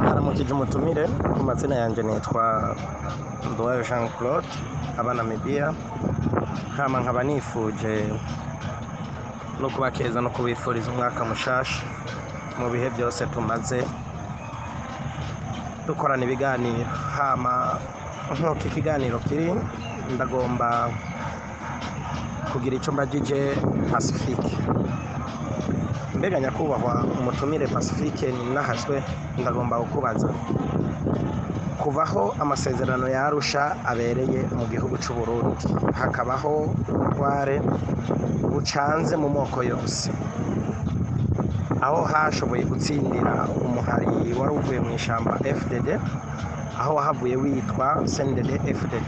Naramukije umutumire ku mazina yanjye nitwa Nduwayo Jean Claude aba Namibia, hama nkaba nifuje no kubakeza no kubifuriza umwaka mushasha mu bihe byose tumaze dukorana ibiganiro. Hama nk'uko ikiganiro kiri, ndagomba kugira icyo mbajije Pacifique. Mbega nyakubahwa umutumire Pacifique Ninahazwe, ndagomba kukubaza kuvaho amasezerano ya Arusha abereye mu gihugu cy'u Burundi, hakabaho ubutware bucanze mu moko yose, aho hashoboye gutsindira umuhari wari uvuye mu ishyamba FDD, aho wahavuye witwa CNDD FDD.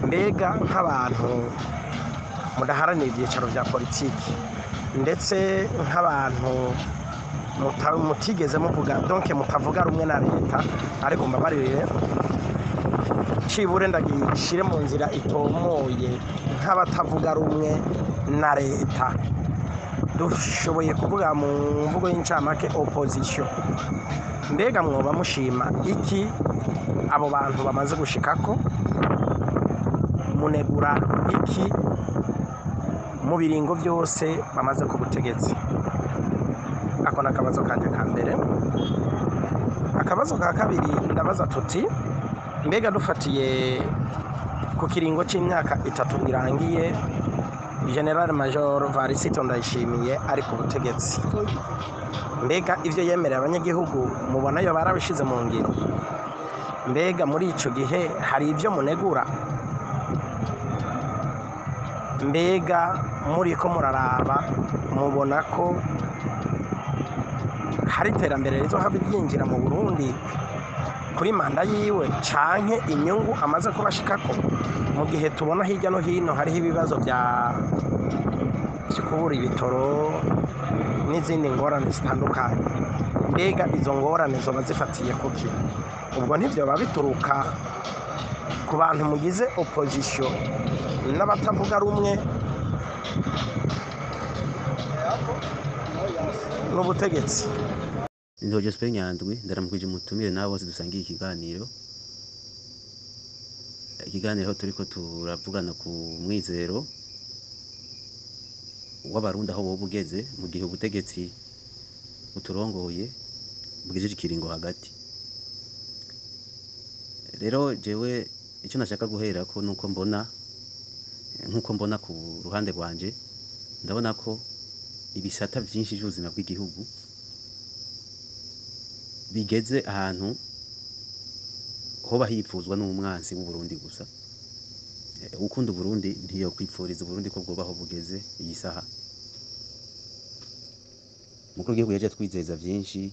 Mbega nk'abantu mudaharanira ibyicaro bya politiki ndetse nk'abantu mutigeze muvuga donc mutavuga rumwe na leta, ariko mbabarire cibure ndagishire mu nzira itomoye, nk'abatavuga rumwe na leta, dushoboye kuvuga mu mvugo y'incamake opposition. Mbega mwoba mushima iki abo bantu bamaze gushikako? Munegura iki mu biringo byose bamaze ku butegetsi? Ako ni akabazo kanjye ka mbere. Akabazo ka kabiri ndabaza tuti, mbega dufatiye ku kiringo cy'imyaka 3 irangiye General Major Varisito Ndayishimiye ari ku butegetsi, mbega ivyo yemerera abanyagihugu mubona yo barabishize mu ngiro? Mbega muri ico gihe hari ivyo munegura? Mbega muri ko muraraba mubona ko hari iterambere rizohava ryinjira mu Burundi kuri manda yiwe, canke inyungu amaze kubashikako, mu gihe tubona hirya no hino hariho ibibazo bya kubura ibitoro n'izindi ngorane zitandukanye? Mbega izo ngorane zoba zifatiye kuki? Ubwo ntivyoba bituruka ku bantu mugize opposition n'abatavuga rumwe n'ubutegetsi? Ndoje Spe Nyandwi, ndaramukije umutumire nabo bose dusangiye ikiganiro aho turiko turavugana ku mwizero w'abarundi aho bo bugeze mu gihe ubutegetsi buturongoye bwijeje ikiringo hagati. Rero jewe icyo nashaka guherako nuko mbona ku ruhande rwanje, ndabona ko ibisata byinshi by'ubuzima bw'igihugu bigeze ahantu hoba hipfuzwa n'umwansi w'u Burundi gusa. Ukunda Burundi ntiyo kwipfuriza Burundi ko bwobaho bugeze iyi saha. Mukuru w'igihugu yaje twizeza byinshi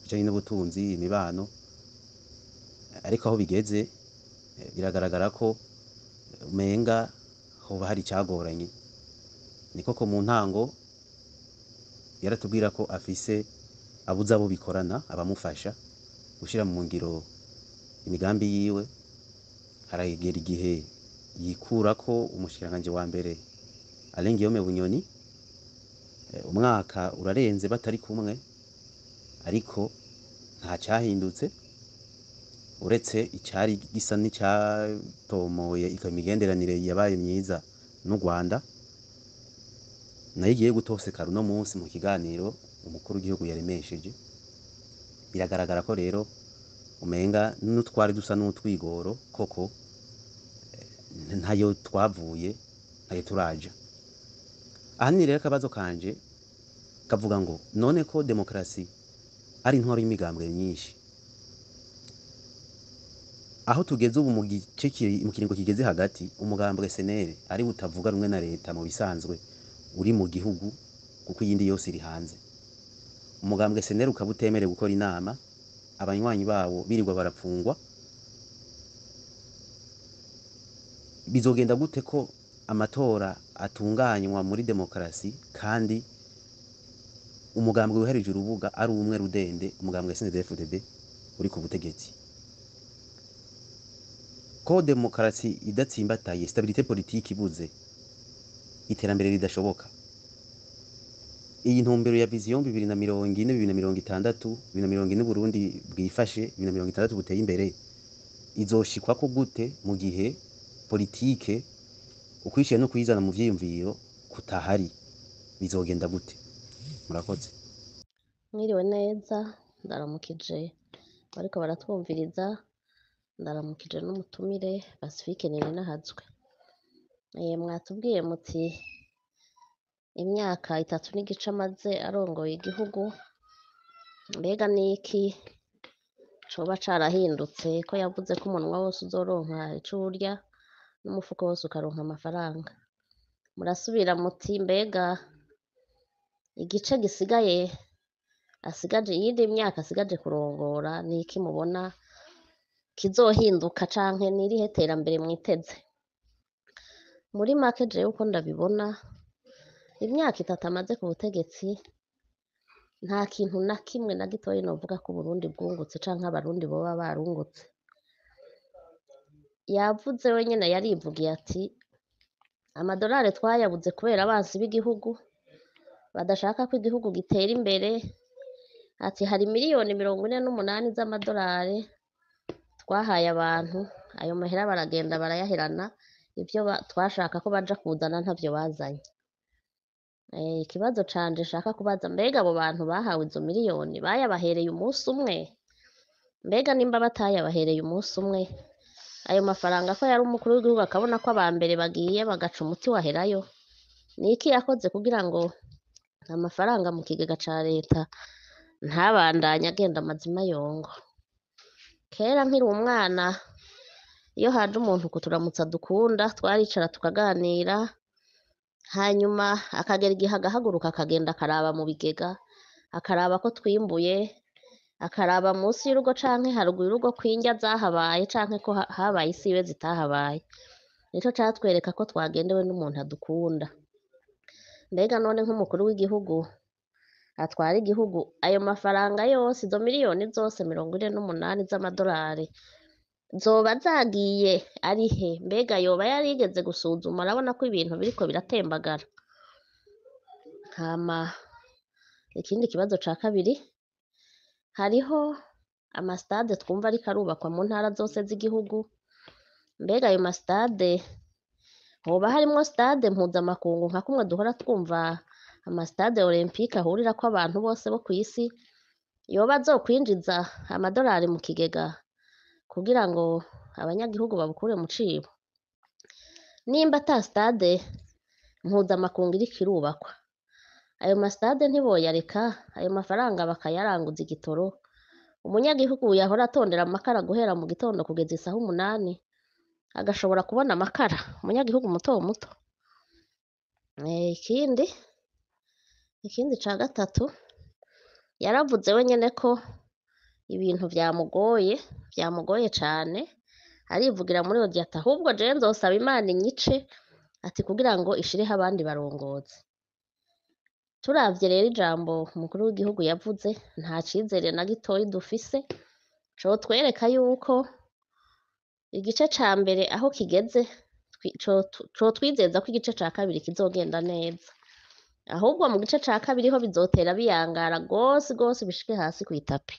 bijanye n'ubutunzi, imibano, ariko aho bigeze biragaragara ko umenga hoba hari cyagoranye. Ni koko mu ntango yaratubwira ko afise abuza abo bikorana abamufasha gushira mu ngiro imigambi yiwe. Haragera igihe yikura ko umushikiranganje wa mbere Alengiyome Bunyoni, umwaka urarenze batari kumwe, ariko nta cyahindutse uretse icyari gisa n'icyatomoye ikamigenderanire yabaye myiza n'u Rwanda. Nayo igiye gutosekara uno munsi mu kiganiro umukuru w'igihugu yaremesheje. Biragaragara ko rero umenga n'utwari dusa n'utwigoro koko ntayo twavuye, ntayo turaja. Ahanini rero akabazo kanje kavuga ngo none ko demokarasi ari intwaro y'imigambwe myinshi, aho tugeze ubu mu kiringo kigeze hagati, umugambwe SNL ari butavuga rumwe na leta mu bisanzwe uri mu gihugu kuko iyindi yose iri hanze. Umugambwe SNL ukaba utemere gukora inama, abanywanyi bawo birirwa barapfungwa. Bizogenda gute ko amatora atunganywa muri demokarasi kandi umugambwe wiharije urubuga ari umwe rudende, umugambwe CNDD-FDD uri ku butegetsi? Ko demokarasi idatsimbataye, stabilité politique ibuze, iterambere ridashoboka. iyi ntumbero ya vision 2040 2060 2040 Burundi bwifashe 2060 buteye imbere izoshikwa ko gute mu gihe politike ukwishyira no kuyizana mu vyiyumviro kutahari bizogenda gute? Murakoze. Mwiriwe neza, ndaramukije bariko baratwumviriza, ndaramukije n'umutumire Pacifique Ninahazwe. Mwatubwiye muti imyaka 3 n'igice amaze arongoye igihugu, mbega niki coba carahindutse ko yavuze ko umunwa wose uzoronka ico urya n'umufuko wose ukaronka amafaranga. Murasubira muti mbega igice gisigaye asigaje iyindi myaka asigaje kurongora niki mubona kizohinduka canke nirihe terambere mwiteze? Muri make jewe uko ndabibona, imyaka 3 amaze ku butegetsi nta kintu na kimwe na gitoyi novuga ko Burundi bwungutse canke abarundi boba barungutse. Yavuze wenyene yarivugiye ati amadolari twayabuze kubera abansi b'igihugu badashaka ko igihugu gitera imbere, ati hari miliyoni 48 z'amadolari twahaye abantu, ayo mahera baragenda barayaherana, ivyo twashaka ko baja kuzana ntavyo bazanye. Ikibazo canje shaka kubaza, mbega abo bantu bahawe izo miliyoni bayabahereye umunsi umwe? Mbega nimba batayabahereye umunsi umwe, ayo mafaranga ko yari umukuru w'igihugu akabona ko abambere bagiye bagaca umuti waherayo, niki yakoze kugira ngo amafaranga mu kigega ca leta ntabandanye agenda amazima yongo? Kera nkiri umwana, iyo haje umuntu kuturamutsa dukunda twaricara tukaganira, hanyuma akagera igihe agahaguruka akagenda akaraba mu bigega, akaraba ko twimbuye, akaraba munsi y'urugo canke haruguru y'urugo kw'indya zahabaye canke ko habaye isibe zitahabaye. Nico catwereka ko twagendewe n'umuntu adukunda. Mbega none nk'umukuru w'igihugu atwara igihugu, ayo mafaranga yose, izo miliyoni zose 48 z'amadolari zoba zagiye arihe? Mbega yoba yarigeze gusuzuma arabona ko ibintu biriko biratembagara? Hama ikindi kibazo ca kabiri, hariho amastade twumva ariko arubakwa mu ntara zose z'igihugu. Mbega ayo mastade hoba harimwo stade mpuzamakungu nka kumwe duhora twumva amastade olympique ahurirako abantu bose bo kw'isi, yoba azokwinjiza amadolari mu kigega kugira ngo abanyagihugu babukure mu cibo? Nimba ata stade mpuzamakungu iriko irubakwa, ayo mastade ntiboyareka ayo mafaranga bakayaranguza igitoro, umunyagihugu yahora atondera amakara guhera mu gitondo kugeza isaha 8 agashobora kubona amakara, umunyagihugu muto muto. Ikindi ca gatatu, yaravuze wenyene ko ibintu vyamugoye cane, arivugira muri audio ati ahubwo jewe nzosaba Imana inyice, ati kugira ngo ishireho abandi barongozi. Turavye rero ijambo umukuru w'igihugu yavuze, nta cizere na gitoyi dufise cotwereka yuko igice ca mbere aho kigeze cotwizeza ko igice ca kabiri kizogenda neza, ahubwo mu gice ca kabiri ho bizotera biyangara gose gose bishike hasi kw'itapi.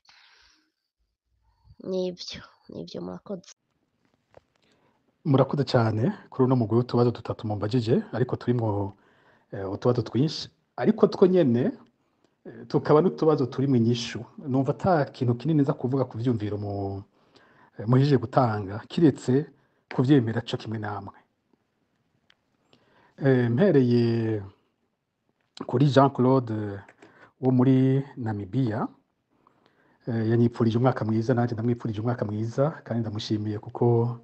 Nivyo murakoze. Murakoze cyane kuri uno mugwi w'utubazo dutatu mumbajije, ariko turimwo utubazo twinshi, ariko two nyene tukaba n'utubazo turimwo inyishu. Numva ata kintu kinini nza kuvuga ku vyumviro muhije gutanga kiretse kuvyemera co kimwe namwe. Mpereye kuri Jean Claude wo muri Namibia, yanyipfurije umwaka mwiza, nanje ndamwipfurije umwaka mwiza kandi ndamushimiye kuko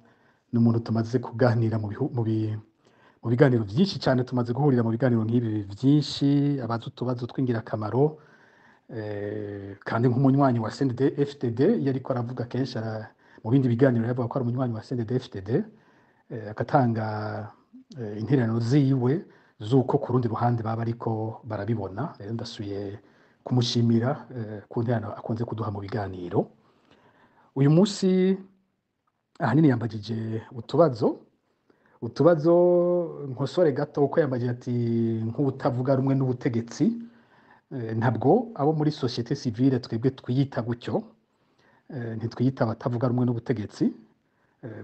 n'umuntu tumaze kuganira mu biganiro byinshi cyane, tumaze guhurira mu biganiro nk'ibi byinshi, abaza utubazo tw'ingirakamaro, kandi nk'umunywanyi wa CNDD FDD yariko aravuga kenshi mu bindi biganiro yavuga ko ari umunywanyi wa CNDD FDD, agatanga intererano ziwe z'uko ku rundi ruhande baba ariko barabibona. Rero ndasuye kumushimira ku ntererano akunze kuduha mu biganiro. Uyu munsi ahanini yambagije utubazo nkosore gato, uko yambagije ati nk'ubutavuga rumwe n'ubutegetsi, ntabwo abo muri société civile twebwe twiyita gutyo, ntitwiyita abatavuga rumwe n'ubutegetsi,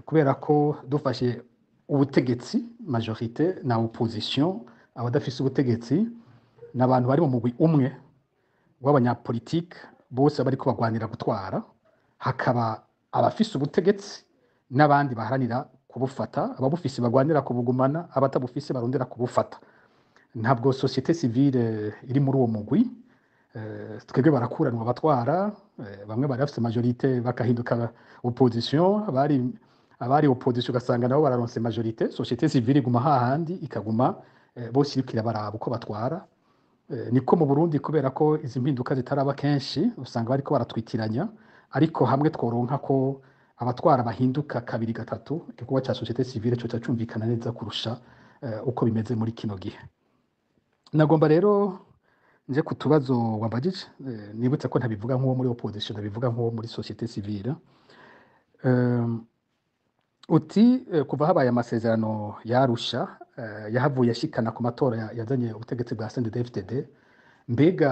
kubera ko dufashe ubutegetsi majorité na opposition, abadafise ubutegetsi n'abantu bari mu mugwi umwe w'abanyapolitike bose bariko bagwanira gutwara, hakaba abafise ubutegetsi n'abandi baharanira kubufata, ababufise bagwanira kubugumana, abatabufise barondera kubufata. Ntabwo société civile iri muri uwo mugwi. Twebwe barakuranwa abatwara, bamwe bari bafise majorité bakahinduka opposition, abari opposition ugasanga nabo bararonse majorité. Société civile iguma hahandi ikaguma bose iriko irabaraba uko batwara. Niko mu Burundi, kubera ko izi mpinduka zitaraba kenshi usanga bariko baratwitiranya, ariko hamwe tworonka ko abatwara bahinduka kabiri gatatu, igikorwa ca société civile cyo cumvikana neza kurusha uko bimeze muri kino gihe. Nagomba rero nje ku tubazo wambajije, nibutse ko ntabivuga nk'uwo muri opposition, ntabivuga nk'uwo muri société civile. Uti kuva habaye amasezerano yarusha yahavuye ashikana ku matora yazanye ubutegetsi bwa CNDD-FDD, mbega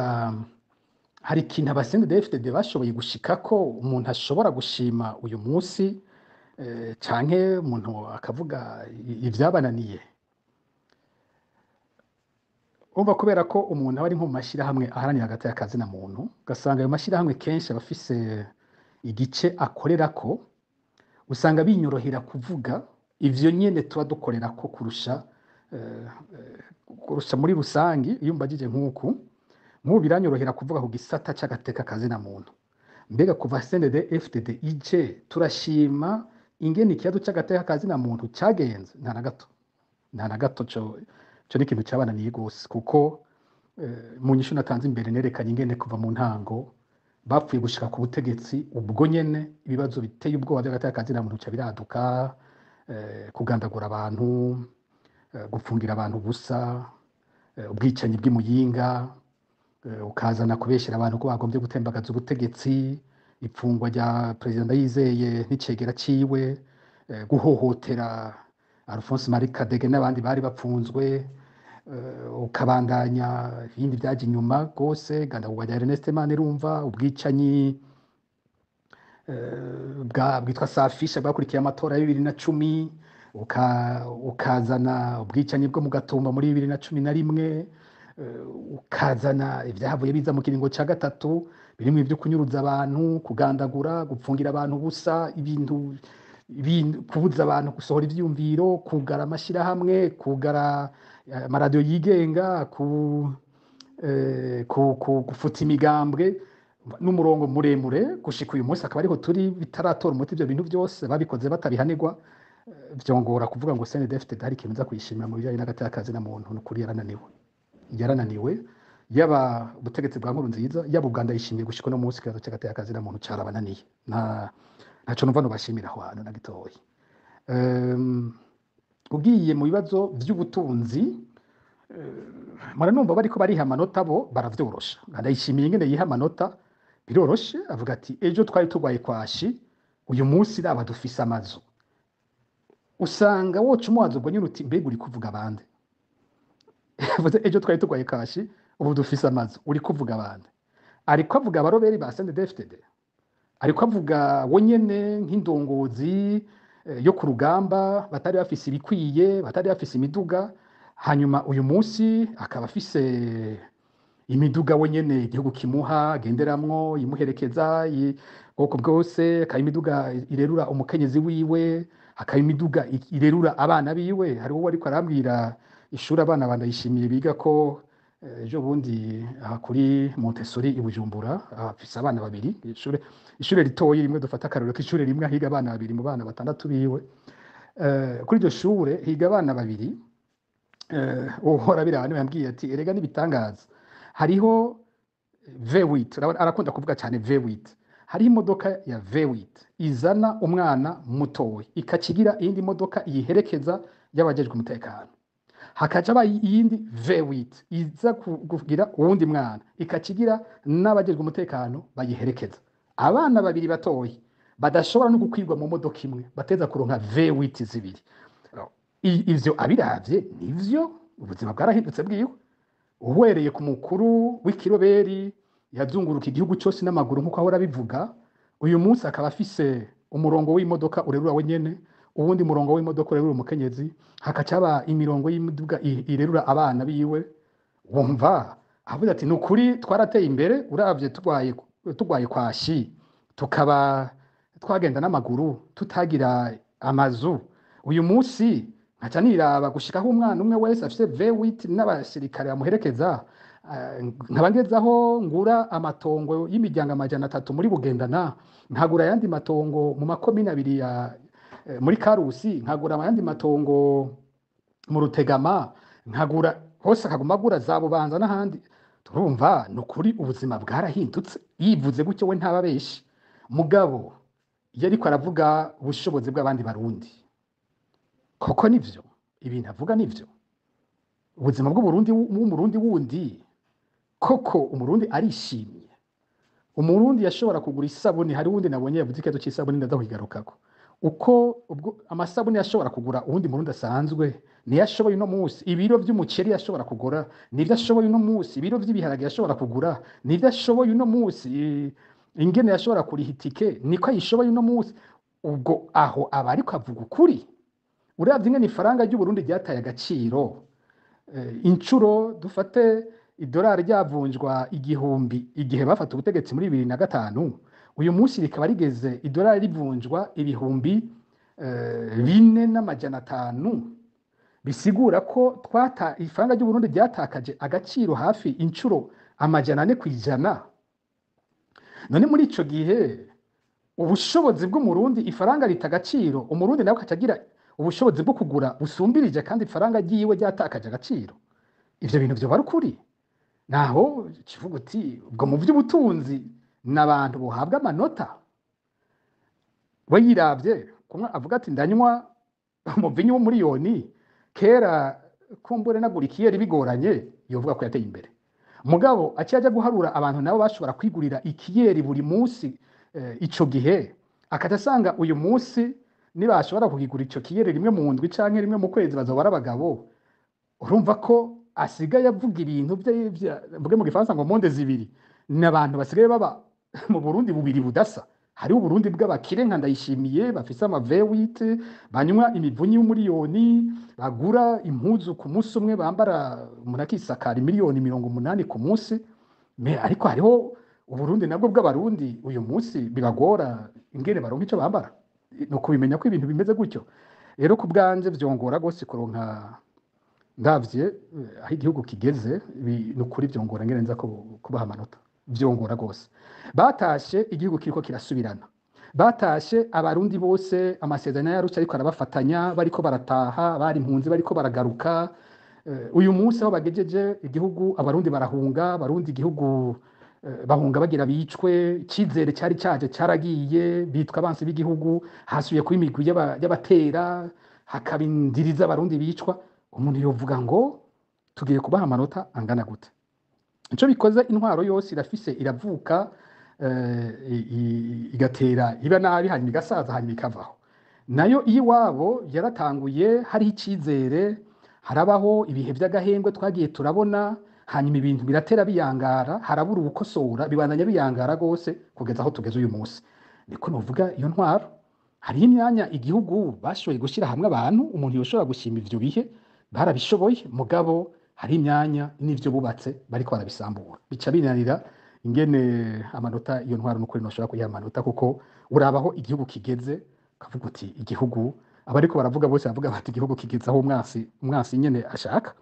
hari ikintu aba CNDD-FDD bashoboye gushika ko umuntu ashobora gushima uyu munsi, canke umuntu akavuga ivyabananiye? Umva, kubera ko umuntu aba ari nko mu mashirahamwe aharanira hagati y'akazi na muntu, ugasanga ayo mashirahamwe kenshi abafise igice akorerako, usanga binyorohera kuvuga ivyo nyene tuba dukorerako kurusha muri rusangi. Iyo mbajije nk'uku biranyorohera kuvuga ku gisata c'agateka kazi na muntu. Mbega kuva CNDD-FDD ije turashima ingene ikibazo c'agateka kazi na muntu cagenze? Nta na gato. Cyo ni ikintu cabananiye gose, kuko mu nyishu natanze imbere nerekanye ingene kuva mu ntango bapfuye gushika ku butegetsi, ubwo nyene ibibazo biteye ubwoba by'agateka kazi na muntu ca biraduka, kugandagura abantu, gupfungira abantu busa, ubwicanyi bw'imuyinga, ukazana kubeshera abantu ko bagombye gutembagaza ubutegetsi, ipfungwa rya President Ndayizeye n'icegera ciwe, guhohotera Alphonse Marie Kadege n'abandi bari bapfunzwe, ukabandanya ibindi byaje inyuma gose, gandagurwa rya Ernest Manirumva, ubwicanyi bwitwa Safisha bwakurikiye amatora ya 2010, ukazana ubwicanyi bwo mu Gatumba muri 2011, ukazana ibyahavuye biza mu kiringo ca gatatu birimo ivyo kunyuruza abantu, kugandagura, gupfungira abantu busa, ibintu kubuza abantu gusohora ivyumviro, kugara amashirahamwe, kugara amaradiyo yigenga, gufuta imigambwe n'umurongo muremure gushika uyu munsi akaba ariho turi, bitaratora umuti. Ivyo bintu byose babikoze batabihanirwa, vyongora kuvuga ngo CNDD-FDD hari ikintu nza kwishimira mu bijanye n'agateka kazi na muntu. Nukuri yarananiwe, yaba ubutegetsi bwa Nkurunziza, yaba Uganda yishimiye gushika no munsi ikibazo c'agateka kazi na muntu carabananiye. Ntaco numva no bashimira aho hantu na gitoyi. Ugiye mu bibazo vy'ubutunzi, muranumva bariko bariha amanota, bo baravyorosha. Ndayishimiye ingene yiha amanota, biroroshe. Avuga ati ejo twari turwaye kwashi, uyu munsi raba dufise amazu. Usanga woca umuwazo ubwo nyine uti mbega uri kuvuga abandi? Ejo twari turwaye kwashi, ubu dufise amazu, uri kuvuga abandi? Ariko avuga abaroberi ba CNDD-FDD, ariko avuga wonyene nk'indongozi yo ku rugamba batari bafise ibikwiye, batari bafise imiduga. Hanyuma uyu munsi akaba afise imiduga wonyene igihugu kimuha agenderamwo, imuherekeza ubwoko bwose, akaba imiduga irerura umukenyezi wiwe, akaba imiduga irerura abana biwe. Hari uwo ariko arambwira ishuri abana bandayishimiye biga ko ejo bundi kuri Montessori i Bujumbura, afise abana babiri. Ishure ritoyi rimwe, dufata akarorero k'ishure rimwe higa abana babiri mu bana batandatu biwe. Kuri iryo shure higa abana babiri. Uhora biraba niwe yambwiye ati erega n'ibitangaza, hariho V8, arakunda kuvuga cyane V8. Hariho imodoka ya V8 izana umwana mutoyi, ikakigira iyindi modoka iyiherekeza y'abajejwe umutekano. Hakaja iyindi V8 iza kugira uwundi mwana, ikakigira n'abajejwe umutekano bayiherekeza. Abana babiri batoyi badashobora no gukwirwa mu modoka imwe, bateza kuronka V8 zibiri. Ivyo abiravye nivyo ubuzima bwarahindutse bwiwe. uhereye ku mukuru w'ikiroberi yazunguruka igihugu cyose n'amaguru nk'uko ahora abivuga, uyu munsi akaba afise umurongo w'imodoka urerura wenyene, uwundi murongo w'imodoka urerura umukenyezi, hakaca haba imirongo y'imiduga irerura abana biwe. Wumva avuga ati ni ukuri twarateye imbere, uravye turwaye kwashi tukaba twagenda n'amaguru tutagira amazu. Uyu munsi nkaca niraba gushikaho umwana umwe wese afise V8 n'abasirikare bamuherekeza, nkaba ngezaho ngura amatongo y'imiryango 300 muri Bugendana, nkagura ayandi matongo mu makomine abiri ya muri Karusi, nkagura ayandi matongo mu Rutegama, nkagura hose akaguma agura za Bubanza n'ahandi. Turumva ni ukuri ubuzima bwarahindutse. Yivuze gutyo we ntababeshi mugabo yariko aravuga ubushobozi bw'abandi barundi. Koko nivyo ibintu avuga nivyo, ubuzima bw'Uburundi w'umurundi wundi koko umurundi arishimye. Umurundi yashobora kugura isabuni, hari wundi nabonye yavuze ikibazo c'isabuni ndazahigarukako, uko ubwo amasabuni yashobora kugura uwundi murundi asanzwe ntiyashoboye uno munsi. Ibiro vy'umuceri yashobora kugura nivyo ashoboye uno munsi, ibiro vy'ibiharage yashobora kugura nivyo ashoboye uno munsi, ingene yashobora kuriha itike niko ayishoboye uno munsi. Ubwo aho aba ariko avuga ukuri. Uravye ingene ifaranga ry'Uburundi ryataye agaciro, incuro dufate idolari ryavunjwa igihumbi igihe bafata ubutegetsi muri 2005, uyu munsi rikaba rigeze idolari rivunjwa ibihumbi 4,500. Bisigura ko ifaranga ry'Uburundi ryatakaje agaciro hafi incuro 400%. None muri ico gihe ubushobozi bw'umurundi ifaranga rita agaciro, umurundi nawe akacagira ubushobozi bwo kugura busumbirije kandi ifaranga ryiwe ryatakaje agaciro. Ivyo bintu byo bari kuri naho kivuga uti ubwo mu by'ubutunzi n'abantu bohabwa amanota. We yiravye kumwe avuga ati ndanywa umuvinyu w'umuriyoni, kera kumbure nagurikiye bigoranye yovuga ko yateye imbere. Mugabo aciye aja guharura abantu nabo bashobora kwigurira ikiyeri buri munsi ico gihe, akatasanga uyu munsi nibashobora kugigura ico kiyeri rimwe mu ndwi canke rimwe mu kwezi bazobara abagabo. Urumva ko asigaye avuga ibintu mvuge mu Gifaransa ngo monde zibiri, n'abantu basigaye baba mu Burundi bubiri budasa. Hari Uburundi bw'abakire nka Ndayishimiye bafise ama V8 banywa imivunyi y'umuriyoni, bagura impuzu ku munsi umwe bambara murakisakara miliyoni 80 ku munsi. Ariko hariho Uburundi nabwo bw'abarundi uyu munsi bibagora ingene baronka ico bambara. No kubimenya ko ibintu bimeze gutyo. Rero ku bwanje vyongora gose kuronka ndavye aho igihugu kigeze, nukuri vyongora ngene nza kubaha amanota, vyongora gose. Batashe igihugu kiriko kirasubirana, batashe abarundi bose amasezerano yarusha ariko arabafatanya, bariko barataha, bari impunzi bariko baragaruka. Uyu munsi aho bagejeje igihugu abarundi barahunga, abarundi igihugu bahunga bagira bicwe, icizere cyari cyaje cyaragiye, bitwa abansi b'igihugu, hasuye ku imigwi y'abatera, hakabindiriza abarundi bicwa. Umuntu yovuga ngo tugiye kubaha amanota angana gute? Ico bikoze intwaro yose irafise iravuka, igatera iba nabi hanyuma igasaza hanyuma ikavaho. Nayo iwabo yaratanguye hari icizere, harabaho ibihe by'agahembwe twagiye turabona, hanyuma ibintu biratera biyangara, harabura ubukosora, bibandanya biyangara gose kugeza aho tugeze uyu munsi. Niko novuga iyo ntwaro. Hari imyanya igihugu bashoboye gushira hamwe abantu, umuntu yoshobora gushima ivyo bihe barabishoboye, mugabo hari imyanya n'ivyo bubatse bariko barabisambura. Bica binanira ingene amanota iyo ntwaro n'ukuri noshobora kuyiha amanota, kuko urabaho igihugu kigeze kavuga uti igihugu abariko baravuga bose bavuga bati igihugu kigeze aho umwasi nyene ashaka.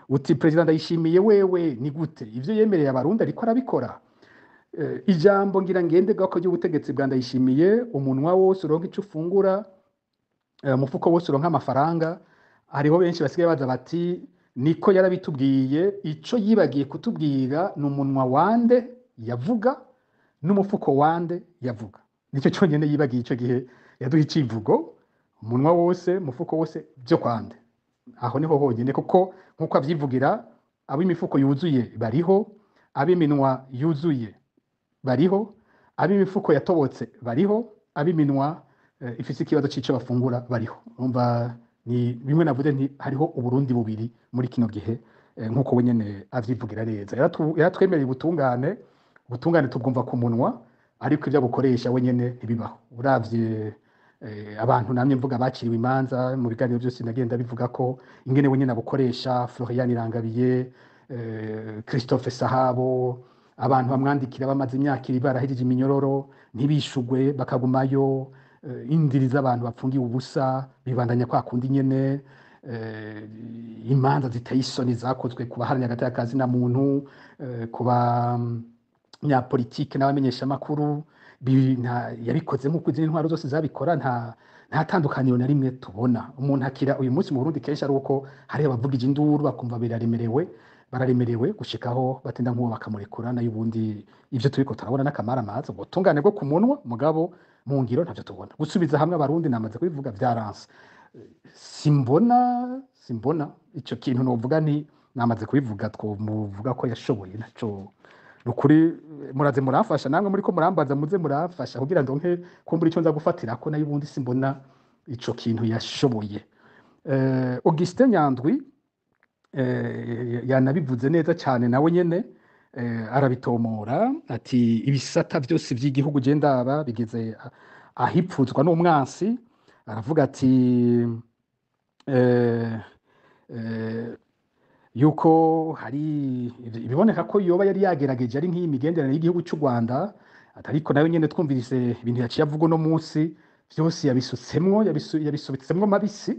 Uti President Ndayishimiye wewe ni gute ivyo yemereye abarundi ariko arabikora? Ijambo ngira ngende gako ry'ubutegetsi bwa Ndayishimiye, umunwa wose uronka ico ufungura, mufuko wose uronka amafaranga. Hariho benshi basigaye baza bati niko yarabitubwiye, ico yibagiye kutubwira n'umunwa wande yavuga n'umufuko wande yavuga. Nico cyonyene yibagiye ico gihe yaduha icivugo, umunwa wose mufuko wose byo kwande. Aho niho honyene, kuko nkuko avyivugira ab'imifuko yuzuye bariho, ab'iminwa yuzuye bariho, ab'imifuko yatobotse bariho, ab'iminwa ifise ikibazo c'ico bafungura bariho. Umva ni bimwe navuze nti hariho Uburundi bubiri muri kino gihe nk'uko we nyene avyivugira neza. Yaratwemereye ubutungane tubwumva ku munwa, ariko ibyo bukoresha we nyene ntibibaho. Uravye abantu namye mvuga bakiriwe imanza mu biganiro byose nagenda bivuga ko ingene we nyene abukoresha, Florian Irangabiye, Christophe Sahabo, abantu bamwandikira bamaze imyaka iri barahirije iminyororo ntibishugwe bakagumayo, indiri z'abantu bapfungiye ubusa bibandanya kwa kundi nyene, imanza ziteye isoni zakozwe ku baharanira hagati y'akazi na muntu, ku banyapolitike n'abamenyesha amakuru, yabikoze nk'uko izindi ntwaro zose zabikora. Nta tandukaniro na rimwe tubona. Umuntu akira uyu munsi mu Burundi kenshi ari uko hari abavugije induru bakumva bararemerewe gushikaho batinda nk'uwo bakamurekura, nayo ubundi ivyo turiko turabona n'akamaramaza, ubutungane bwo ku munwa mugabo mu ngiro ntavyo tubona. Gusubiza hamwe abarundi namaze kubivuga vyaranse. Simbona ico kintu novuga namaze kubivuga, twomuvuga ko yashoboye naco nukuri. Muraze murafasha namwe muriko murambaza, muze murafasha kugira ndonke kumbura ico nza gufatirako, nayo ubundi simbona ico kintu yashoboye. Augustin Nyandwi yanabivuze neza cyane nawe nyene, arabitomora ati ibisata byose by'igihugu je ndaba bigeze ahipfuzwa n'umwansi. Aravuga ati yuko hari ibiboneka ko yoba yari yagerageje ari nk'iyi migenderanire y'igihugu cy'u Rwanda, ariko nayo nyene twumvise ibintu yaciye avuga no munsi byose yabisubitsemwo mabisi.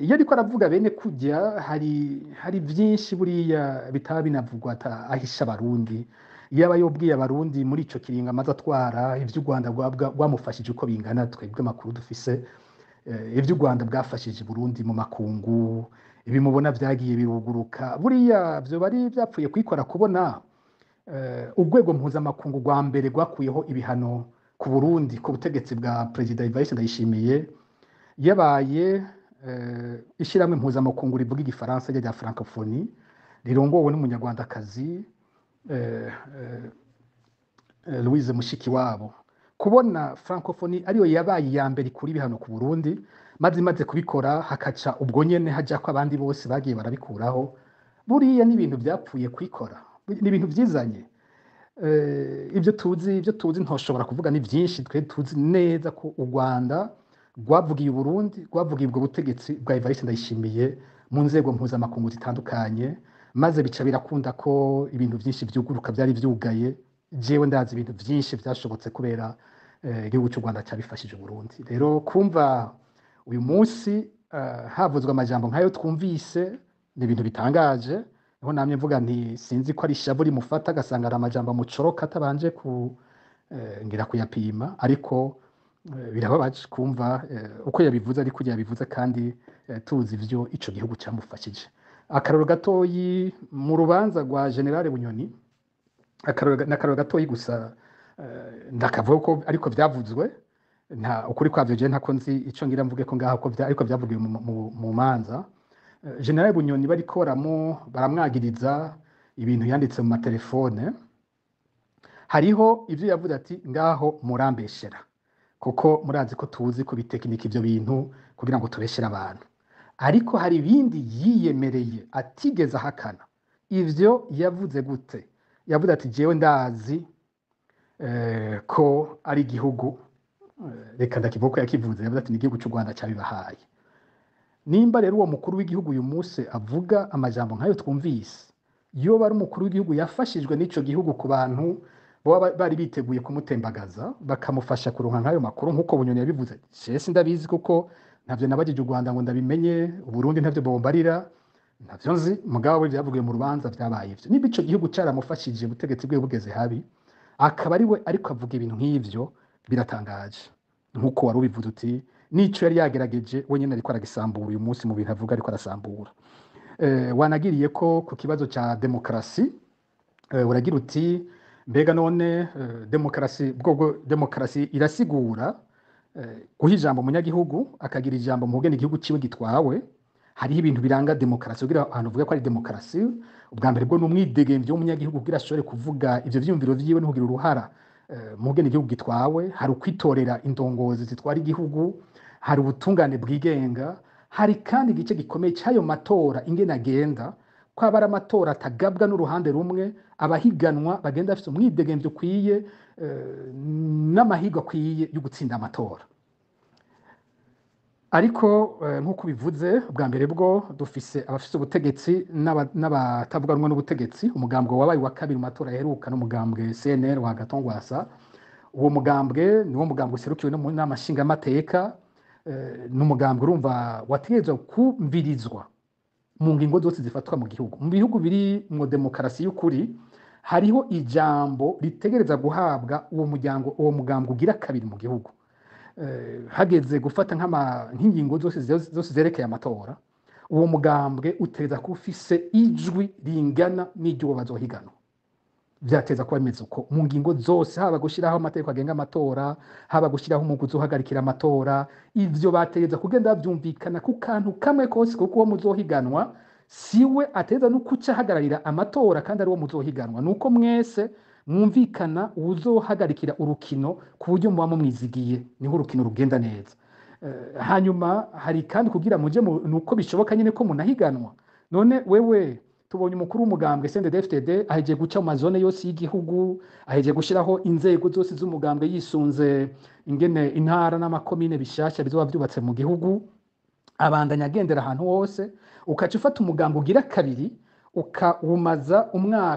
Iyo ariko aravuga bene kujya hari byinshi buriya bitaba binavugwa ahisha abarundi. Iyo aba yobwiye abarundi muri ico kiringa amaze atwara ivyo u Rwanda rwamufashije uko bingana, twebwe amakuru dufise ivyo u Rwanda bwafashije Burundi mu makungu, ibimubona vyagiye biruguruka, buriya vyo bari vyapfuye kwikora kubona urwego mpuzamakungu rwa mbere rwakuyeho ibihano ku Burundi ku butegetsi bwa Perezida Evariste Ndayishimiye yabaye ishyirahamwe mpuzamakungu rivuga igifaransa rya francophonie rirongowe n'umunyarwandakazi Louise Mushikiwabo. Kubona francophonie ariyo yabaye iya mbere kuri ibihano ku Burundi, maze kubikora hakaca ubwo nyene hajya ko abandi bose bagiye barabikuraho, buriya n'ibintu byapfuye kwikora, n'ibintu byizanye. Ibyo tuzi ntoshobora kuvuga ni byinshi. Twe tuzi neza ko u Rwanda rwavugiye Burundi, rwavugiye ubwo butegetsi bwa Evariste Ndayishimiye mu nzego mpuzamakungu zitandukanye, maze bica birakunda ko ibintu byinshi byuguruka byari byugaye. Jewe ndazi ibintu byinshi byashobotse kubera igihugu cy'u Rwanda cyabifashije Burundi. Rero kumva uyu munsi havuzwe amajambo nk'ayo twumvise ni ibintu bitangaje. Niho namye mvuga nti sinzi ko ari ishavu rimufata agasanga ari amajambo amucoroka atabanje ngira kuyapima, ariko birababaje kumva uko yabivuze, ariko yabivuze kandi tuzi ivyo ico gihugu cyamufashije. Akaroro gatoyi mu rubanza rwa General Bunyoni, akaroro gatoyi gusa ndakavuga ko ariko byavuzwe, nta ukuri kwavyo je ntako nzi ico ngira mvuge ko ngaho ko ariko byavugiwe mu manza. General Bunyoni bariko baramwagiriza ibintu yanditse mu matelefone. Hariho ivyo yavuze ati ngaho murambeshera, kuko murazi ko tuzi ko bitekinika ivyo bintu kugira ngo tubeshere abantu, ariko hari ibindi yiyemereye atigeze ahakana. Ivyo yavuze gute? Yavuze ati jewe ndazi ko ari igihugu, reka ndakivuga ko yakivuze, yavuze ati ni igihugu cy'u Rwanda cyabibahaye. Nimba rero uwo mukuru w'igihugu uyu munsi avuga amajambo nk'ayo twumvise, iyo bari umukuru w'igihugu yafashijwe n'ico gihugu ku bantu bari biteguye kumutembagaza bakamufasha kuronka nk'ayo makuru nk'uko Bunyoni yabivuze, cese ndabizi kuko ntavyo nabajije u Rwanda ngo ndabimenye, Burundi ntavyo bombarira, ntavyo nzi, mugabo byavugiye mu rubanza byabaye ivyo. Niba ico gihugu caramufashije ubutegetsi bwe bugeze habi, akaba ari we ariko avuga ibintu nk'ivyo, biratangaje. Nk'uko wari ubivuze uti nico yari yagerageje wenyine ariko aragisambura uyu munsi mu bintu avuga ariko arasambura. Wanagiriye ko ku kibazo ca demokrasi, uragira uti mbega none demokrasi irasigura guha ijambo umunyagihugu akagira ijambo mu bugeni igihugu ciwe gitwawe. Hariho ibintu biranga demokrasi kugira ahantu uvuga ko ari demokrasi. Ubwa mbere bwo n'umwidegemvyo w'umunyagihugu kugira ashobore kuvuga ivyo vyumviro vyiwe no kugira uruhara mu bugeni igihugu gitwawe. Hari ukwitorera indongozi zitwara igihugu, hari ubutungane bwigenga, hari kandi igice gikomeye cy'ayo matora ingene agenda ko aba ari amatora atagabwa n'uruhande rumwe, abahiganwa bagenda bafite umwidegemvyo ukwiye n'amahigo akwiye yo gutsinda amatora. Ariko nk'uko bivuze bwa mbere bwo dufise abafise ubutegetsi n'abatavuganwa n'ubutegetsi. Umugambwe wabaye wa kabiri mu matora aheruka n'umugambwe CNL wa Gatongwasa. Uwo mugambwe niwo mugambwe userukiwe no mu nama nshingamateka, n'umugambwe urumva wategerezwa kumvirizwa mu ngingo zose zifatwa mu gihugu. Mu bihugu biri mu demokarasi y'ukuri hariho ijambo ritegereza guhabwa uwo mugambwe ugira kabiri mu gihugu. Hageze gufata nk'ingingo zose zerekeye amatora, uwo mugambwe utegereza kuba ufise ijwi ringana n'iryo bazohiganwa. Vyateza kuba bimeze uko mu ngingo zose, haba gushiraho amategeko agenga amatora, haba gushiraho umuguzi uhagarikira amatora. Ivyo bategereza kugenda bavyumvikana ku kantu kamwe kose, kuko uwo muzohiganwa siwe ategereza no kuca ahagararira amatora kandi ari uwo muzohiganwa. Nuko mwese mwumvikana uzohagarikira urukino ku buryo muba mumwizigiye, niho urukino rugenda neza. Hanyuma hari kandi kugira muje nuko bishoboka nyene ko munahiganwa. None wewe tubonye umukuru w'umugambwe CNDD-FDD aheje guca mu mazone yose y'igihugu, aheje gushiraho inzego zose z'umugambwe yisunze ingene intara n'amakomine bishasha bizoba vyubatse mu gihugu, abandanya agendera ahantu hose. Ukaca ufata umugambwe ugira kabiri ukawumaza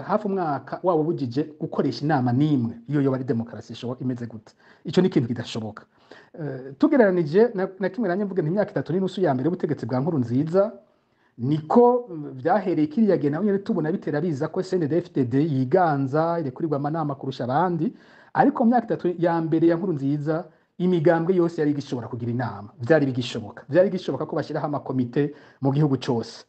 hafi umwaka wabo bugije gukoresha inama n'imwe. Iyo yoba ari demokarasi imeze gute? Ico ni ikintu kidashoboka. Tugereranije na kimwe nanye mvuge imyaka 3 n'inusu ya mbere y'ubutegetsi bwa Nkurunziza, niko vyahereye kiriya gihe naho nyene tubona bitera biza ko CNDD-FDD yiganza irekurirwa amanama kurusha abandi. Ariko mu myaka 3 ya mbere ya Nkurunziza imigambwe yose yari gishobora kugira inama, vyari bigishoboka ko bashiraho amakomite mu gihugu cose.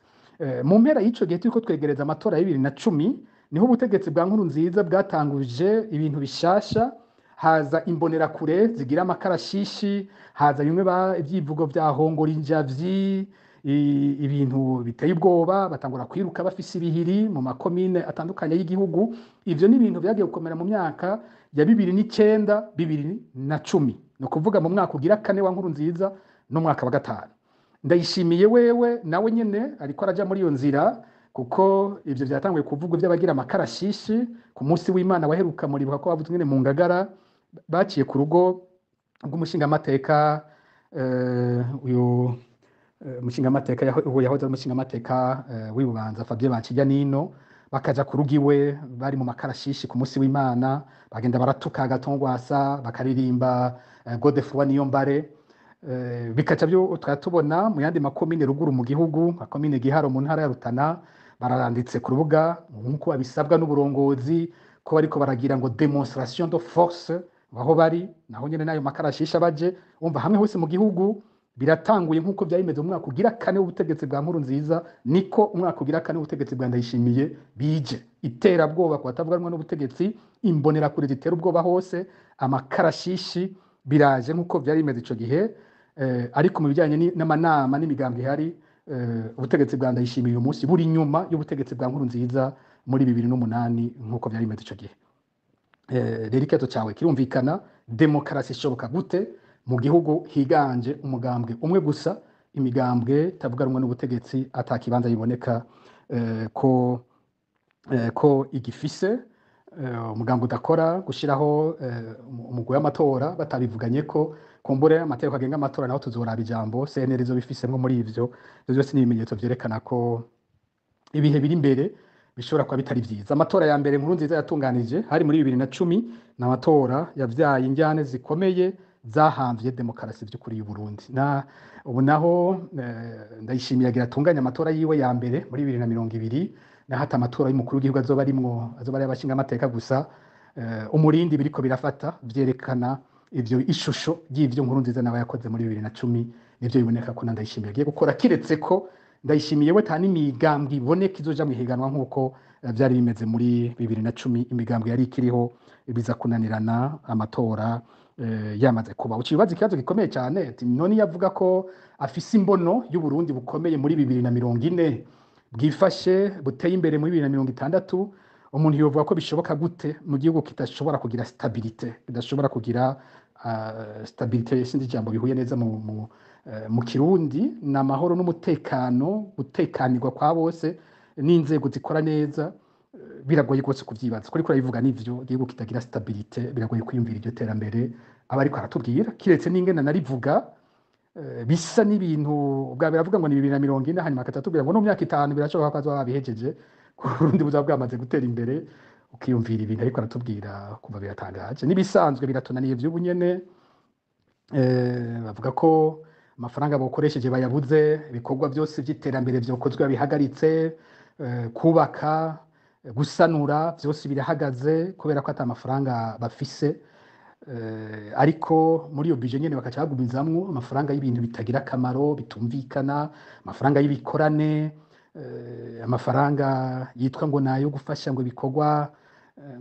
Mu mpera y'ico gihe turiko twegereza amatora ya 2010 niho ubutegetsi bwa Nkurunziza bwatanguje ibintu bishasha. Haza imbonerakure zigira amakarashishi, haza bimwe ivyivugo vya hongora injavyi, ibintu biteye ubwoba, batangura kwiruka bafise ibihiri mu makomine atandukanye y'igihugu. Ivyo ni ibintu vyagiye gukomera mu myaka ya 2009 2010, no kuvuga mu mwaka ugira kane wa Nkurunziza no mwaka wa gatanu. Ndayishimiye wewe nawe nyene ariko araja muri iyo nzira, kuko ivyo vyatanguye kuvugwa by'abagira amakarashishi ku munsi w'Imana waheruka muribuka ko bavuzwe nyene mu Ngagara, baciye ku rugo rw'umushingamateka uyu umushingamateka yahoze umushingamateka w'Ibubanza Fabien Bancijanino, bakaja ku rugo iwe bari mu makarashishi ku munsi w'Imana, bagenda baratuka Gatongwasa, bakaririmba Godefroid Niyombare. Bikaca byo twatubona mu yandi makomine ruguru mu gihugu, makomine Giharo mu ntara ya Rutana, bararanditse ku rubuga nkuko babisabwa n'uburongozi ko bariko baragira ngo demonstration de force aho bari, naho nyene nayo makarashisha baje. Umva hamwe hose mu gihugu biratanguye nkuko byayimeze mu mwaka ugira kane w'ubutegetsi bwa Nkurunziza, niko umwaka ugira kane w'ubutegetsi bwa Ndayishimiye bije. Iterabwoba ku batavuganwa n'ubutegetsi, imbonerakure zitera ubwoba hose, amakarashishi biraje nkuko byari bimeze ico gihe. Ariko mu bijyanye n'amanama n'imigambi ihari, ubutegetsi bwa Ndayishimiye uyu munsi buri nyuma y'ubutegetsi bwa Nkurunziza muri 2008 nkuko byari bimeze ico gihe. Rero ikibazo cyawe kirumvikana, demokarasi ishoboka gute mu gihugu higanje umugambwe umwe gusa, imigambwe tavuganwa n'ubutegetsi atakibanza yiboneka ko igifise, umugambwe udakora gushiraho umugwi w'amatora batabivuganye ko kumbure amategeko agenga amatora naho tuzoraba ijambo CNL izo bifisemwe muri ivyo byose n'ibimenyetso vyerekana ko ibihe biri imbere bishobora kuba bitari vyiza. Amatora ya mbere Nkurunziza yatunganije hari muri 2010 n'amatora yavyaye injyane zikomeye zahamvye demokarasi by'ukuri y'u Burundi. Ubu naho Ndayishimiye agira atunganya amatora yiwe ya mbere muri 2020, na hata amatora y'umukuru w'igihugu azoba ari abashinga amateka gusa. Umurindi biriko birafata vyerekana ivyo ishusho y'ivyo Nkurunziza nawe yakoze muri 2010 nivyo biboneka ko Ndayishimiye agiye gukora, kiretse ko Ndayishimiye we tani imigambwe iboneka izoja mwihiganwa nkuko byari bimeze muri 2010. Imigambwe yari ikiriho biza kunanirana amatora yamaze kuba. Ucibaza ikibazo gikomeye cyane, none yavuga ko afise imbono y'u Burundi bukomeye muri 2040 bwifashe buteye imbere muri 2060. Umuntu yovuga ko bishoboka gute mu gihugu kitashobora kugira stabilité, kidashobora kugira stabilité sindi jambo bihuye neza mu Kirundi, na mahoro n'umutekano, gutekanirwa kwa bose n'inzego zikora neza biragoye rwose kuvyibaza ko ariko arabivuga n'ivyo igihugu kitagira stabilite biragoye kwiyumvira iryo terambere aba ariko aratubwira kiretse n'ingene narivuga bisa n'ibintu bwa biravuga ngo ni 2040 hanyuma akatubwira ngo no myaka 5 birashoboka ko azaba bihejeje kurundi buzaba bwamaze gutera imbere ukiyumvira ibintu ariko aratubwira kuva biratangaje nibisanzwe biratunaniye vy'ubunyene bavuga ko amafaranga bakoresheje bayabuze ibikorwa byose by'iterambere byokozwe bihagaritse kubaka gusanura byose birahagaze kubera ko ata mafaranga bafise ariko muri iyo budget nyene bakaca bagumizamwo amafaranga y'ibintu bitagira akamaro bitumvikana amafaranga y'ibikorane amafaranga yitwa ngo nayo gufasha ngo ibikorwa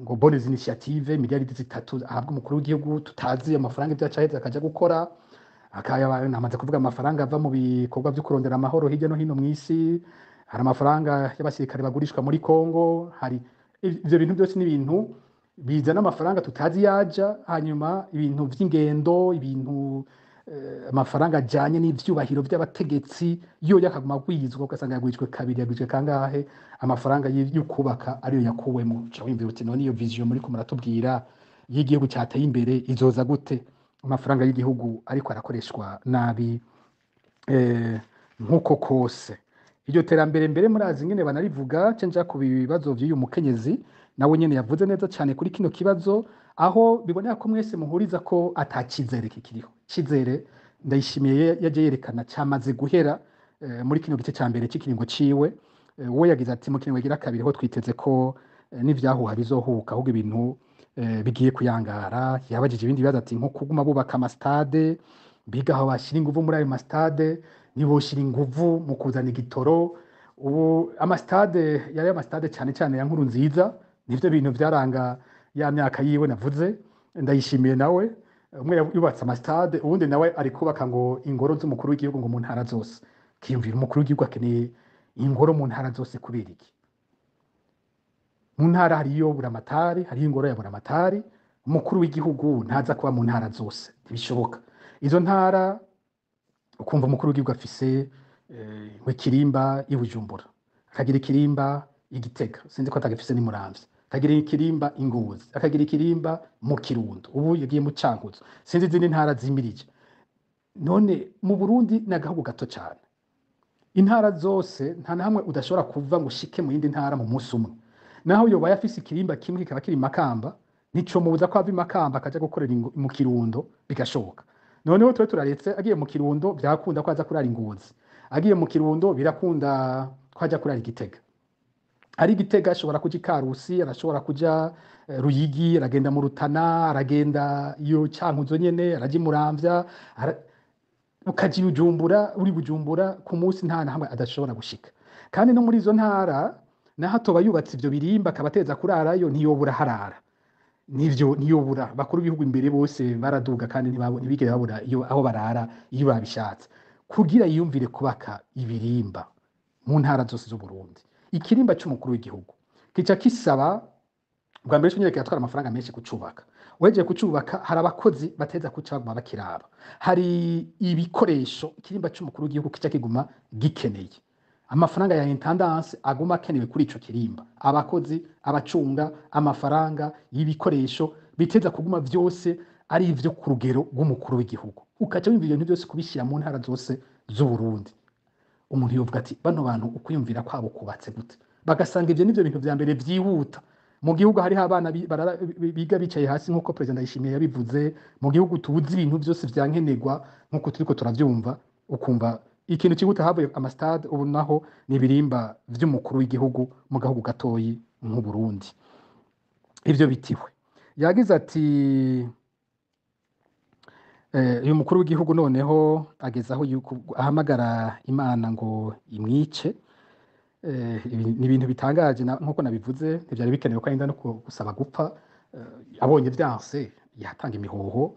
ngo bonnes initiative miliyaridi 3 ahabwa umukuru w'igihugu tutazi amafaranga ibyacaheze akaja gukora akaya namaze kuvuga amafaranga ava mu bikorwa byo kurondera amahoro hirya no hino mw'isi hari amafaranga y'abasirikare bagurishwa muri Kongo hari ivyo bintu byose n'ibintu bizana amafaranga tutazi yaja hanyuma ibintu vy'ingendo ibintu amafaranga ajanye n'ivyubahiro by'abategetsi yo yakaguma gwizwa ugasanga yagwijwe kabiri yagwijwe kangahe amafaranga y'ukubaka ariyo yakuwemo cyo wimvira uti none iyo vision muri kumuratubwira y'igihugu cyateye imbere izoza gute amafaranga y'igihugu ariko arakoreshwa nabi nkuko kose iryo terambere mbere murazi ngene banarivuga cenja ku bibazo by'uyu mukenyezi nawe nyene yavuze neza cyane kuri kino kibazo aho bibonera ko mwese muhuriza ko atakizere kikiriho cizere ndayishimiye yaje yerekana cyamaze guhera muri kino gice cya mbere cy'ikiringo ciwe we yagize ati mu kiringo gira kabiri ho twiteze ko n'ivyahuha bizohuka ahubwo ibintu bigiye kuyangara yabajije ibindi bibazo ati nko kuguma bubaka amastade biga aho bashira inguvu muri ayo mastade niboshira inguvu mu kuzana igitoro ubu amastade yari amastade cyane cyane ya nkuru nziza nivyo bintu byaranga ya myaka yiwe navuze ndayishimiye nawe umwe yubatse amastade ubundi nawe ari kubaka ngo ingoro z'umukuru w'igihugu ngo mu ntara zose kiyumvira umukuru w'igihugu akeneye ingoro mu ntara zose kubera iki mu ntara hariyo buramatari hariyo ingoro ya buramatari umukuru w'igihugu ntaza kuba mu ntara zose ntibishoboka izo ntara ukumva umukuru w'igihugu afise Kirimba ibujumbura akagira ikirimba igitega sinzi ko atagifise ni Muramvya akagira ikirimba ingozi akagira ikirimba mu Kirundo ubu yagiye mu Cankuzo sinzi izindi ntara zimirije none mu Burundi nagahugu gato cyane intara zose nta na hamwe udashobora kuva ngo ushike mu yindi ntara mu munsi umwe naho yoba yafise ikirimba kimwe kikaba kiri Makamba nico mubuza ko ava Makamba akaja gukorera mu Kirundo bigashoboka noneho twe turaretse agiye mu Kirundo byakunda ko aza kurara ingozi agiye mu Kirundo birakunda kwaja kurara igitega ari igitega ashobora kuja Karusi arashobora kuja Ruyigi aragenda mu Rutana aragenda iyo Cankuzo nyene araje Muramvya ukaji Bujumbura uri Bujumbura ku munsi nta hamwe adashobora gushika kandi no muri izo ntara naho atoba yubatse ivyo birimba akabateza kurarayo ntiyobura harara nivyo niyobura bakuru b'ibihugu imbere bose baraduga kandi ntibigere babura iyo aho barara iyo babishatse kugira yiyumvire kubaka ibirimba mu ntara zose zo Burundi ikirimba cy'umukuru w'igihugu kica kisaba bwa mbere cyonyine kiratwara amafaranga menshi kucubaka weje kucubaka hari abakozi bateza kucaguma bakiraba hari ibikoresho ikirimba cy'umukuru w'igihugu kica kiguma gikeneye amafaranga ya intendance aguma akenewe kuri ico kirimba abakozi abacunga amafaranga y'ibikoresho biteza kuguma vyose ari ivyo ku rugero rw'umukuru w'igihugu ukaca wimva ibintu byose kubishyira mu ntara zose z'u Burundi umuntu yovuga ati bano bantu ukuyumvira kwabo kubatse gute bagasanga ivyo nivyo bintu vya mbere vyihuta mu gihugu hari abana biga bicaye hasi nkuko president Ndayishimiye yabivuze mu gihugu tubuzi ibintu byose vyankenerwa nkuko turiko turavyumva ukumva ikintu kibuta havuye amastade ubu naho ni birimba vy'umukuru w'igihugu mu gahugu gatoyi nk'u Burundi ivyo bitiwe yagize ati uyu mukuru w'igihugu noneho agezaho ahamagara Imana ngo imwice ni ibintu bitangaje nkuko nabivuze ntivyari bikenewe ko ainda no gusaba gupfa abonye vyanse yatanga imihoho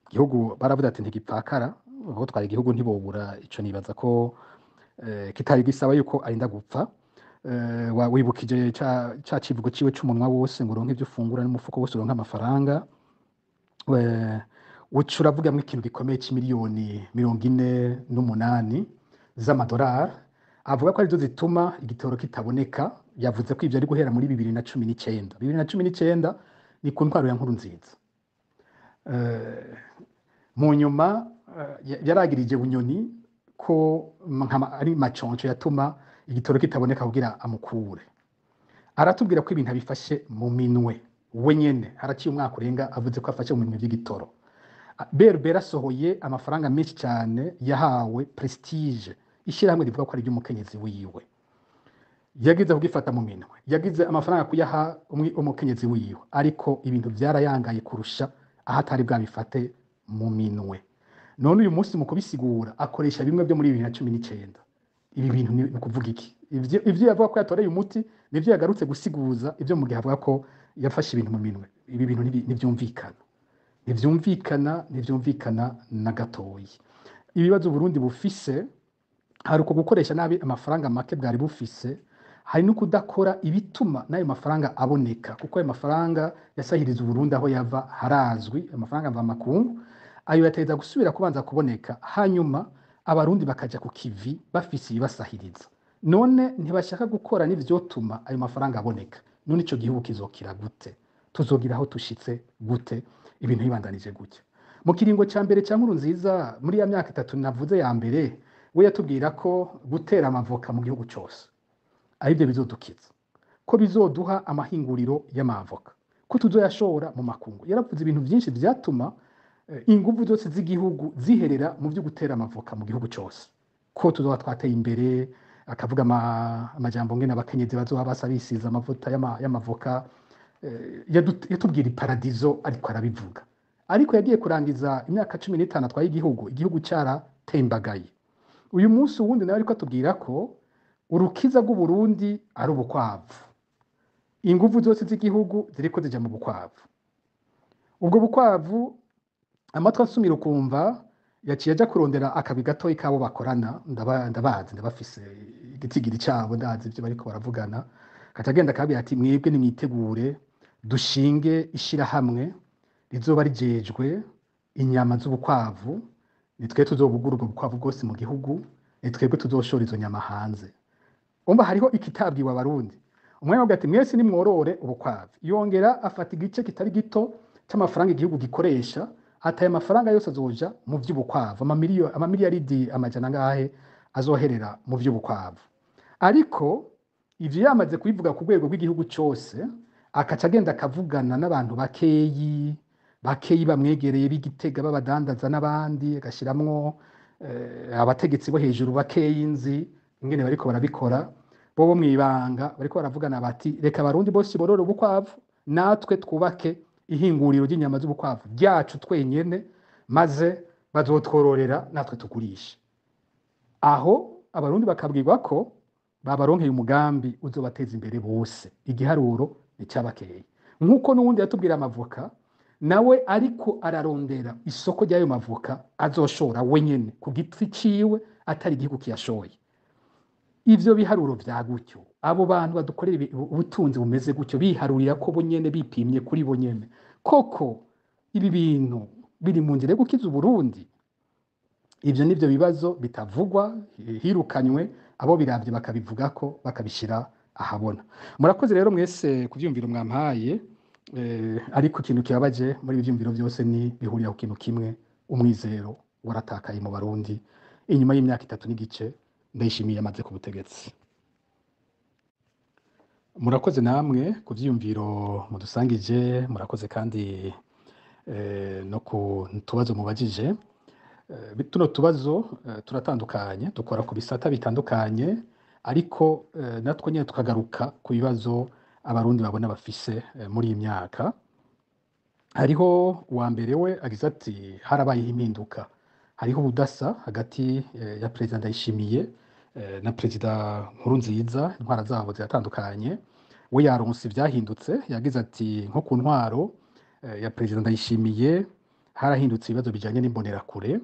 igihugu baravuga ati ntigipfakara aho twari igihugu ntibobura ico nibaza ko kitari gisaba yuko ainda gupfa wibukije ca civugo ciwe c'umunwa wose ngo uronke ivyo ufungura n'umufuko wose uronke amafaranga uca uravugamwo ikintu gikomeye c'imiliyoni 48 z'amadolari avuga ko arizo zituma igitoro kitaboneka. Yavuze ko ivyo ari guhera muri 2019. 2019 ni ku ntwaro ya Nkurunziza. Mu nyuma yaragirije Bunyoni ko ari maconco yatuma igitoro kitaboneka kugira amukure. Aratubwira ko ibintu abifashe mu minwe wenyene, haraciye umwaka urenga avuze ko afashe mu minwe vy'igitoro. Berbera asohoye amafaranga menshi cyane yahawe Prestige, ishyirahamwe rivuga ko ari ry'umukenyezi wiwe. Yagize kugifata mu minwe, yagize amafaranga kuyaha umukenyezi wiwe, ariko ibintu byarayangaye kurusha aho atari bwabifate mu minwe. None uyu munsi mu kubisigura akoresha bimwe byo muri 2019. Ibi bintu ni kuvuga iki? Ivyo yavuga ko yatoreye umuti nivyo yagarutse gusiguza ivyo mu gihe avuga ko yafashe ibintu mu minwe. Ibi bintu ntivyumvikana na gatoyi. Ibibazo Burundi bufise hari uko gukoresha nabi amafaranga make bwari bufise, hari no kudakora ibituma n'ayo mafaranga aboneka, kuko ayo mafaranga yasahiriza Burundi aho yava harazwi, amafaranga mva makungu ayo yateza gusubira kubanza kuboneka, hanyuma abarundi bakaja ku kivi bafise ibasahiriza. None ntibashaka gukora n'ivyotuma ayo mafaranga aboneka. None ico gihugu kizokira gute? Tuzogira aho tushitse gute? Ibintu bibandanije gutya. Mu kiringo ca mbere ca Nkurunziza muri ya myaka 3 navuze ya mbere, we yatubwira ko gutera amavoka mu gihugu cyose aribyo bizodukiza, ko bizoduha amahinguriro y'amavoka, ko tuzoyashora mu makungu. Yaravuze ibintu byinshi byatuma inguvu zose z'igihugu ziherera mu byo gutera amavoka mu gihugu cyose, ko tuzoba twateye imbere. Akavuga amajambo ngene abakenyezi bazoba basabisiza amavuta y'amavoka. Yatubwira iparadizo ariko arabivuga, ariko yagiye kurangiza imyaka 15 atwaye igihugu cyaratembagaye. Uyu munsi wundi nawe ariko atubwira ko urukiza rw'u Burundi ari ubukwavu, inguvu zose z'igihugu ziriko zija mu bukwavu. Ubwo bukwavu amatwa asumira ukumva yaciye aja kurondera akabi gatoyi kabo bakorana, ndabazi ndabafise igitigiri cyabo, ndazi ibyo bariko baravugana. Katagenda kabira ati mwebwe nimwitegure dushinge ishirahamwe rizoba rijejwe inyama z'ubukwavu, nitwe tuzobugura ubwo bukwavu bwose mu gihugu, nitwebwe tuzoshora izo nyama hanze. Umba hariho ikitabwiwe abarundi. Umwe yavuga ati mwese nimworore ubukwavu. Yongera afata igice kitari gito cy'amafaranga igihugu gikoresha, ataye amafaranga yose azoja mu vy'ubukwavu, amamiliyaridi amajana ngahe azoherera mu vy'ubukwavu. Ariko ivyo yamaze kubivuga ku rwego rw'igihugu cyose, akaca agenda akavugana n'abantu bakeyi bamwegereye b'Igitega b'abadandaza n'abandi, agashiramwo abategetsi bo hejuru bakeyi nzi ingene bariko barabikora, bo mwibanga bariko baravugana bati reka abarundi bose borore ubukwavu, natwe twubake ihinguriro ry'inyama z'ubukwavu ryacu twenyene, maze bazotwororera natwe tugurisha. Aho abarundi bakabwirwa ko babaronkeye umugambi uzobateza imbere bose, igiharuro ni cyabakeye. Nkuko n'uwundi yatubwira amavoka, nawe ariko ararondera isoko ry'ayo mavoka azoshora wenyene ku giti ciwe, atari igihugu kiyashoye. Ivyo biharuro vya gutyo, abo bantu badukorera ubutunzi bumeze gutyo, biharurira ko bonyene, bipimye kuri bonyene, koko ibi bintu biri mu nzira yo gukiza Burundi? Ivyo nivyo bibazo bitavugwa, hirukanywe abo biravye bakabivuga ko bakabishira ahabona. Murakoze rero mwese kuvyumvira mwampaye, ariko ikintu kibabaje muri ivyumviro byose ni bihurira ku kintu kimwe: umwizero waratakaye mu Barundi inyuma y'imyaka 3 n'igice Ndayishimiye amaze ku butegetsi. Murakoze namwe kuvyumviro mudusangije, murakoze kandi no ku tubazo mubajije. Tuno tubazo turatandukanye, dukora ku bisata bitandukanye, ariko natwe nyine tukagaruka ku bibazo abarundi babona bafise muri iyi myaka. Hariho uwa mbere we agize ati harabayeho impinduka, hariho ubudasa hagati ya Perezida Ndayishimiye na Perezida Nkurunziza, intwara zabo ziratandukanye. We yaronse ivyahindutse, yagize ati nko ku ntwaro ya Perezida Ndayishimiye harahindutse ibibazo bijanye n'imbonerakure,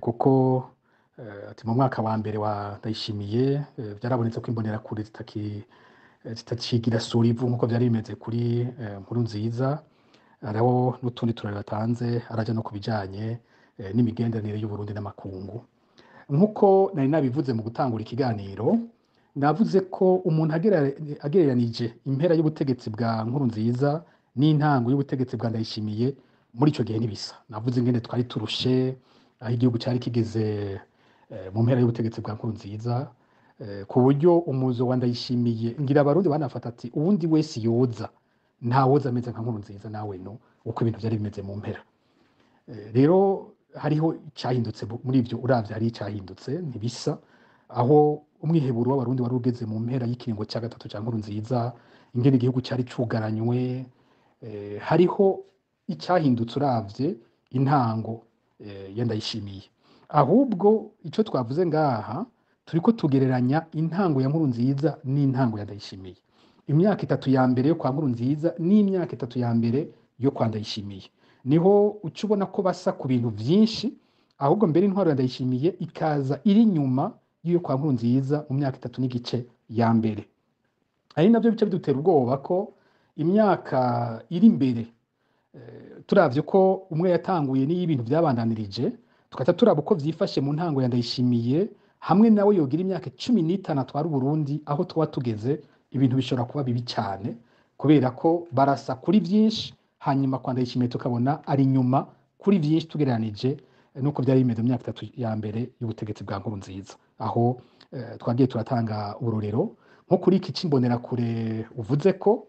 kuko ati mu mwaka wa mbere wa Ndayishimiye byarabonetse ko imbonerakure zitakigira sura ivu nkuko byari bimeze kuri Nkurunziza. Hariho n'utundi turere batanze araja no kubijanye n'imigenderanire y'u Burundi n'amakungu. nk'uko nari nabivuze mu gutangura ikiganiro, navuze ko umuntu agereranije impera y'ubutegetsi bwa Nkurunziza n'intango y'ubutegetsi bwa Ndayishimiye muri ico gihe ntibisa. Navuze ingene twari turushe, aho igihugu cari kigeze mu mpera y'ubutegetsi bwa Nkurunziza, ku buryo umuzo wa Ndayishimiye ngira abarundi banafata ati uwundi wese yoza ntawoza ameze nka Nkurunziza nawe no, uko ibintu vyari bimeze mu mpera. Rero hariho icyahindutse muri ivyo, uravye hari icyahindutse ntibisa, aho umwiheburo w'abarundi wari ugeze mu mpera y'ikiringo cya gatatu cya Nkurunziza, ingene igihugu cyari cugaranywe, hariho icyahindutse uravye intango ya Ndayishimiye. Ahubwo ico twavuze ngaha turiko tugereranya intango ya Nkurunziza n'intango ya Ndayishimiye, imyaka 3 ya mbere yo kwa Nkurunziza n'imyaka 3 ya mbere yo kwa Ndayishimiye, niho ucubona ko basa ku bintu vyinshi, ahubwo mbere intwaro ya Ndayishimiye ikaza iri nyuma y'iyo kwa Nkurunziza mu myaka 3 n'igice ya mbere. Ari navyo bice bidutera ubwoba ko imyaka iri imbere, turavye ko umwe yatanguye n'ibintu byabandanirije, tukata turaba uko vyifashe mu ntango ya Ndayishimiye, hamwe nawe yogira imyaka 15 atwara Burundi, aho twa tugeze ibintu bishobora kuba bibi cyane, kubera ko barasa kuri vyinshi, hanyuma kwa Ndayishimiye tukabona ari nyuma kuri vyinshi tugereranije nuko byari bimeze mu myaka 3 ya mbere y'ubutegetsi bwa Nkurunziza. Aho twagiye turatanga urorero nko kuri iki c'imbonerakure uvuze ko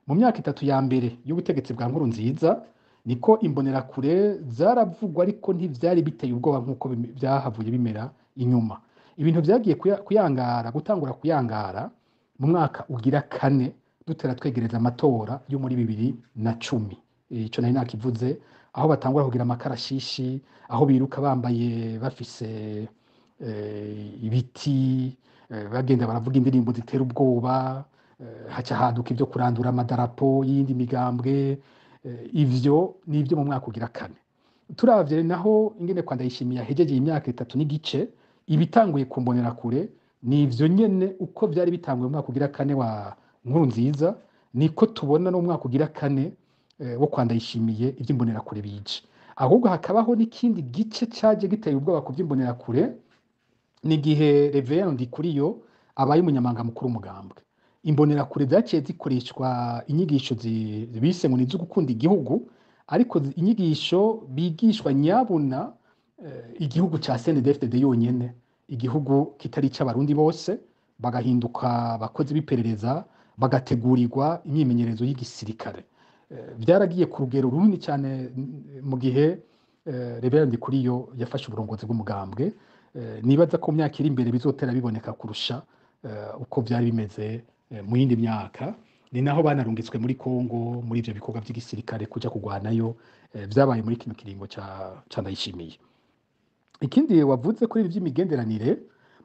mu myaka 3 ya mbere y'ubutegetsi bwa Nkurunziza niko imbonerakure zaravugwa, ariko ntivyari biteye ubwoba nkuko byahavuye bimera inyuma. Ibintu vyagiye gutangura kuyangara mu mwaka ugira 4 dutera twegereza amatora yo muri 2010. Ico nari nakivuze, aho batangura kugira amakarashishi, aho biruka bambaye bafise ibiti, bagenda baravuga indirimbo zitera ubwoba, haca haduka ivyo kurandura amadarapo y'indi migambwe, ivyo nivyo mu mwaka ugira 4. Turavye naho ingene kwa Ndayishimiye yahejeje imyaka 3 n'igice, ibitanguye kumbonera kure nivyo nyene uko vyari bitanguye mu mwaka ugira 4 wa Nkurunziza, niko tubona no mu mwaka ugira 4 wo kwa Ndayishimiye ivy'imbonera kure bije. Ahubwo hakabaho n'ikindi gice caje giteye ubwoba ku vy'imbonera kure, ni gihe Reverend Ndikuriyo abaye umunyamanga mukuru umugambwe. Imbonera kure zaciye zikoreshwa inyigisho bise ngo nizo gukunda igihugu, ariko inyigisho bigishwa nyabuna igihugu ca CNDD-FDD yonyene, igihugu kitari c'abarundi bose, bagahinduka bakozi biperereza, bagategurirwa imyimenyerezo y'igisirikare. Vyaragiye ku rugero runini cyane mu gihe Reverend Ndikuriyo yafashe uburongozi bw'umugambwe. Nibaza ko myaka iri imbere bizotera biboneka kurusha uko vyari bimeze mu yindi myaka. Ni naho banarungitswe muri Kongo muri ivyo bikorwa vy'igisirikare kuja kugwanayo, vyabaye muri kino kiringo ca Ndayishimiye. Ikindi wavuze kuri ivy'imigenderanire,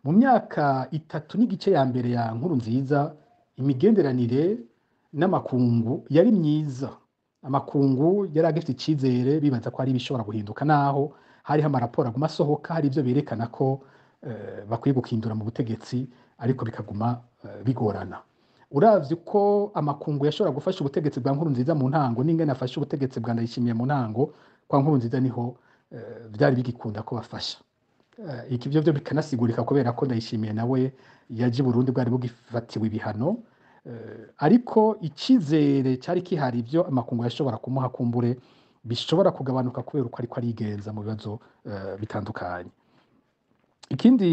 mu myaka 3 n'igice ya mbere ya Nkurunziza, imigenderanire n'amakungu yari myiza. Amakungu yari agifite icizere, bibaza ko ari bishobora guhinduka, naho hari amaraporo aguma asohoka, hari ivyo berekana ko bakwiye gukindura mu butegetsi, ariko bikaguma bigorana. Uravye ko amakungu yashobora gufasha ubutegetsi bwa Nkurunziza mu ntango, n'ingene afasha ubutegetsi bwa Ndayishimiye mu ntango, kwa Nkurunziza niho vyari bigikunda ko bafasha. Iki byo bikanasigurika kubera ko Ndayishimiye nawe yaje Burundi bwari bugifatiwe ibihano, ariko icizere cyari kihari, ivyo amakungu yashobora kumuha kumbure bishobora kugabanuka kubera uko ariko arigenza mu bibazo bitandukanye. Ikindi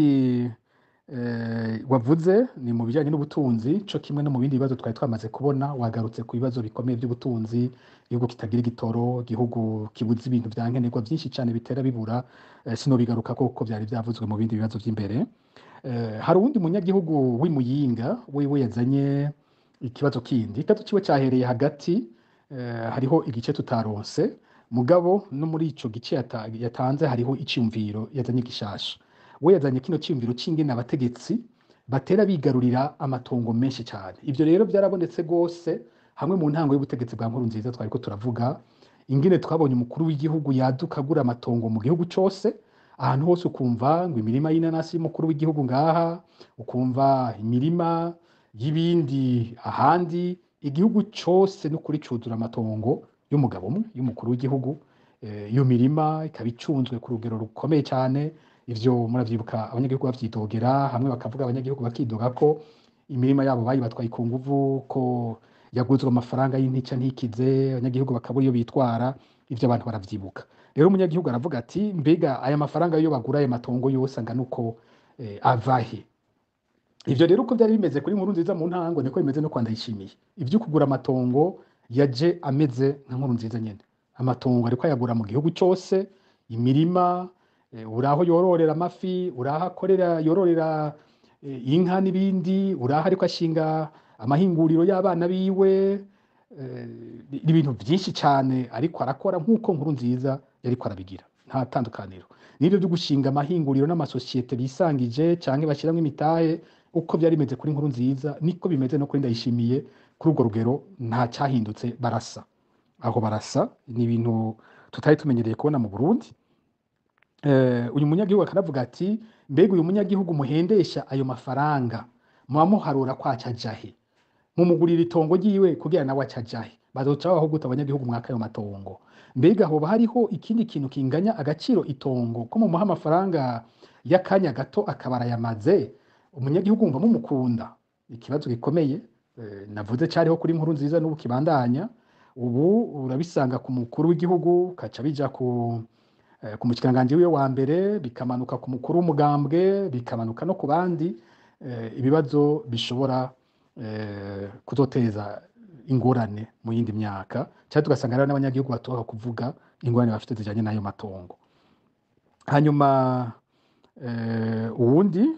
wavuze ni mu bijanye n'ubutunzi, co kimwe no mu bindi bibazo twari twamaze kubona. Wagarutse ku bibazo bikomeye by'ubutunzi, igihugu kitagira igitoro, igihugu kibuze ibintu vyankenerwa vyinshi cyane bitera bibura, sino bigaruka ko vyari vyavuzwe mu bindi bibazo vy'imbere. Hari uwundi munyagihugu w'Imuyinga wewe yazanye ikibazo kindi, ikibazo ciwe cyahereye hagati, hariho igice tutaronse, mugabo no muri ico gice yatanze hariho iciyumviro yazanye gishasha. We yazanye kino ciyumviro c'ingene abategetsi batera bigarurira amatongo menshi cyane. Ivyo rero byarabonetse gose hamwe mu ntango y'ubutegetsi bwa Nkurunziza. Twariko turavuga ingene twabonye umukuru w'igihugu yaduka agura amatongo mu gihugu cose, ahantu hose ukumva ngo imirima y'inanasi y'umukuru w'igihugu ngaha, ukumva imirima y'ibindi ahandi, igihugu cose n'ukuri cuzura amatongo y'umugabo umwe y'umukuru w'igihugu. Iyo mirima ikaba icunzwe ku rugero rukomeye cyane, ivyo muravyibuka abanyagihugu bavyidogera hamwe bakavuga abanyagihugu bakidoga ko imirima yabo bayibatwaye ku nguvu ko yaguzwe amafaranga y'intica ntikize abanyagihugu bakabura iyo bitwara ivyo abantu baravyibuka rero umunyagihugu aravuga ati mbega aya mafaranga yo bagura ayo matongo yose angana uko avahe ivyo rero uko byari bimeze kuri Nkurunziza mu ntango niko bimeze no kwa Ndayishimiye ivyo kugura amatongo yaje ameze nka Nkurunziza nyene amatongo ariko ayagura mu gihugu cyose imirima uraho yororera amafi uraho akorera yororera inka n'ibindi uraho ariko ashinga amahinguriro y'abana biwe ibintu byinshi cyane ariko arakora nk'uko Nkurunziza yariko arabigira nta tandukaniro n'ibyo byo gushinga amahinguriro n'amasosiyete bisangije canke bashiramwe imitahe uko byari bimeze kuri Nkurunziza niko bimeze no kuri Ndayishimiye kuri urwo rugero nta cyahindutse barasa aho barasa ni ibintu tutari tumenyereye kubona mu Burundi uyu munyagihugu akaravuga ati mbega uyu munyagihugu muhendesha ayo mafaranga muharura kwaca jahe mumugurira itongo ryiwe kugira nawe aca jahe bazoca baho guta abanyagihugu mwaka ayo matongo mbega hoba hariho ikindi kintu kinganya agaciro itongo ko mu muha amafaranga y'akanya gato akabara yamaze umunyagihugu wumva mumukunda ikibazo gikomeye navuze cyariho kuri Nkurunziza n'ubu kibandanya ubu urabisanga ku mukuru w'igihugu kaca bija ku mushikiranganje wiwe wa mbere bikamanuka ku mukuru w'umugambwe bikamanuka no ku bandi ibibazo bishobora kuzoteza ingorane mu yindi myaka cyangwa tugasanga rero n'abanyagihugu batoha kuvuga ingorane bafite zijanye n'ayo matongo hanyuma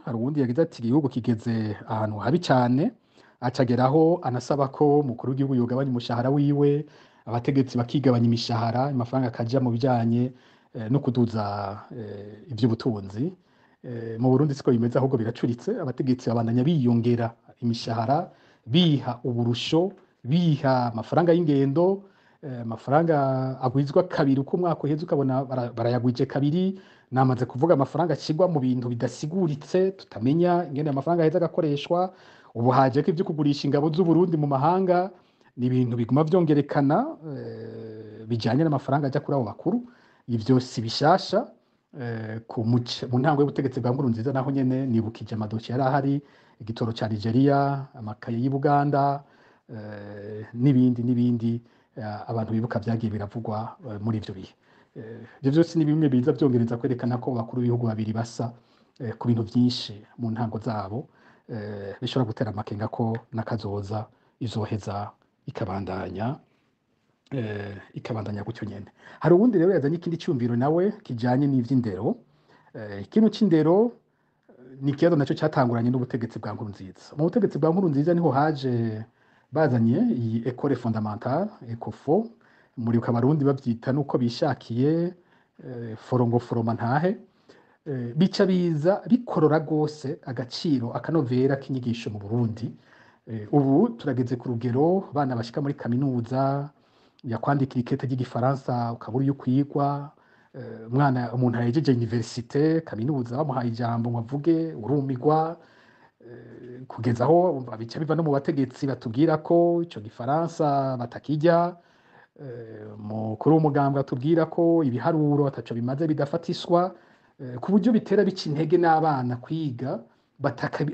hari uwundi yagize ati igihugu kigeze ahantu habi cyane acageraho anasaba ko mukuru w'igihugu yogabanya umushahara wiwe abategetsi bakigabanya imishahara amafaranga akaja mu bijanye no kuduza ivy'ubutunzi mu Burundi siko bimeze ahubwo biracuritse abategetsi babandanya biyongera imishahara biha uburusho biha amafaranga y'ingendo amafaranga agwizwa kabiri uko umwaka uheze ukabona barayagwije kabiri namaze kuvuga amafaranga akigwa mu bintu bidasiguritse tutamenya ingene amafaranga aheza agakoreshwa ubu haje ko ivyo kugurisha ingabo z'u Burundi mu mahanga ni ibintu biguma vyongerekana bijanye n'amafaranga aja kuri abo bakuru ivyo si bishasha mu ntango y'ubutegetsi bwa Nkurunziza naho nyene nibukije amadoki yari ahari igitoro ca Nigeria amakaye y'i Buganda n'ibindi abantu bibuka vyagiye biravugwa muri ivyo bihe ivyo vyose ni bimwe biza vyongereza kwerekana ko bakuru b'ibihugu babiri basa ku bintu vyinshi mu ntango zabo bishobora gutera amakenga ko nakazoza izoheza ikabandanya gutyo nyene hari uwundi rero yazanye ikindi cyumviro nawe kijanye n'ivy'indero ikintu c'indero ni ikibazo nacyo cyatanguranye n'ubutegetsi bwa Nkurunziza mu butegetsi bwa Nkurunziza niho haje bazanye iyi école fondamentale ECOFO muri Abarundi bavyita nuko bishakiye forongo foroma ntahe bica biza bikorora gose agaciro akanovera k'inyigisho mu Burundi ubu turageze ku rugero bana bashika muri kaminuza yakwandikira ikete ry'igifaransa ukabura iyo kwigwa umuntu ahejeje universite kaminuza bamuhaye ijambo ngo avuge urumigwa kugeza aho bica biva no mu bategetsi batubwira ko ico gifaransa batakijya mukuru w'umugambwe atubwira ko ibiharuro ataco bimaze bidafatiswa ku buryo bitera bica intege n'abana kwiga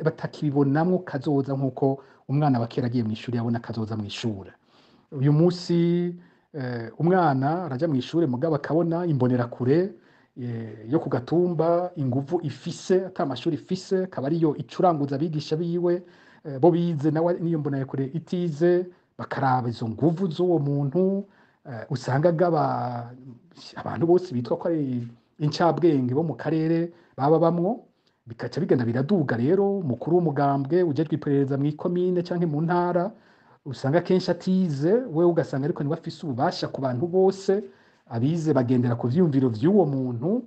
batakibonamwo kazoza nk'uko umwana wa kera agiye mu ishuri yabona kazoza mu ishuri uyu munsi umwana araja mu ishuri mugabo akabona imbonerakure yo ku gatumba inguvu ifise ata amashuri ifise akaba ariyo icuranguza abigisha biwe bo bize nawe niyo mbonerakure itize bakaraba izo nguvu z'uwo muntu usanga abantu bose bitwa ko ari incabwenge bo mu karere baba bamwo bikaca bigenda biraduga rero mukuru w'umugambwe ujejwe iperereza mu ikomine canke mu ntara usanga kenshi atize we ugasanga ariko niwe afise ububasha ku bantu bose abize bagendera ku vyumviro vy'uwo muntu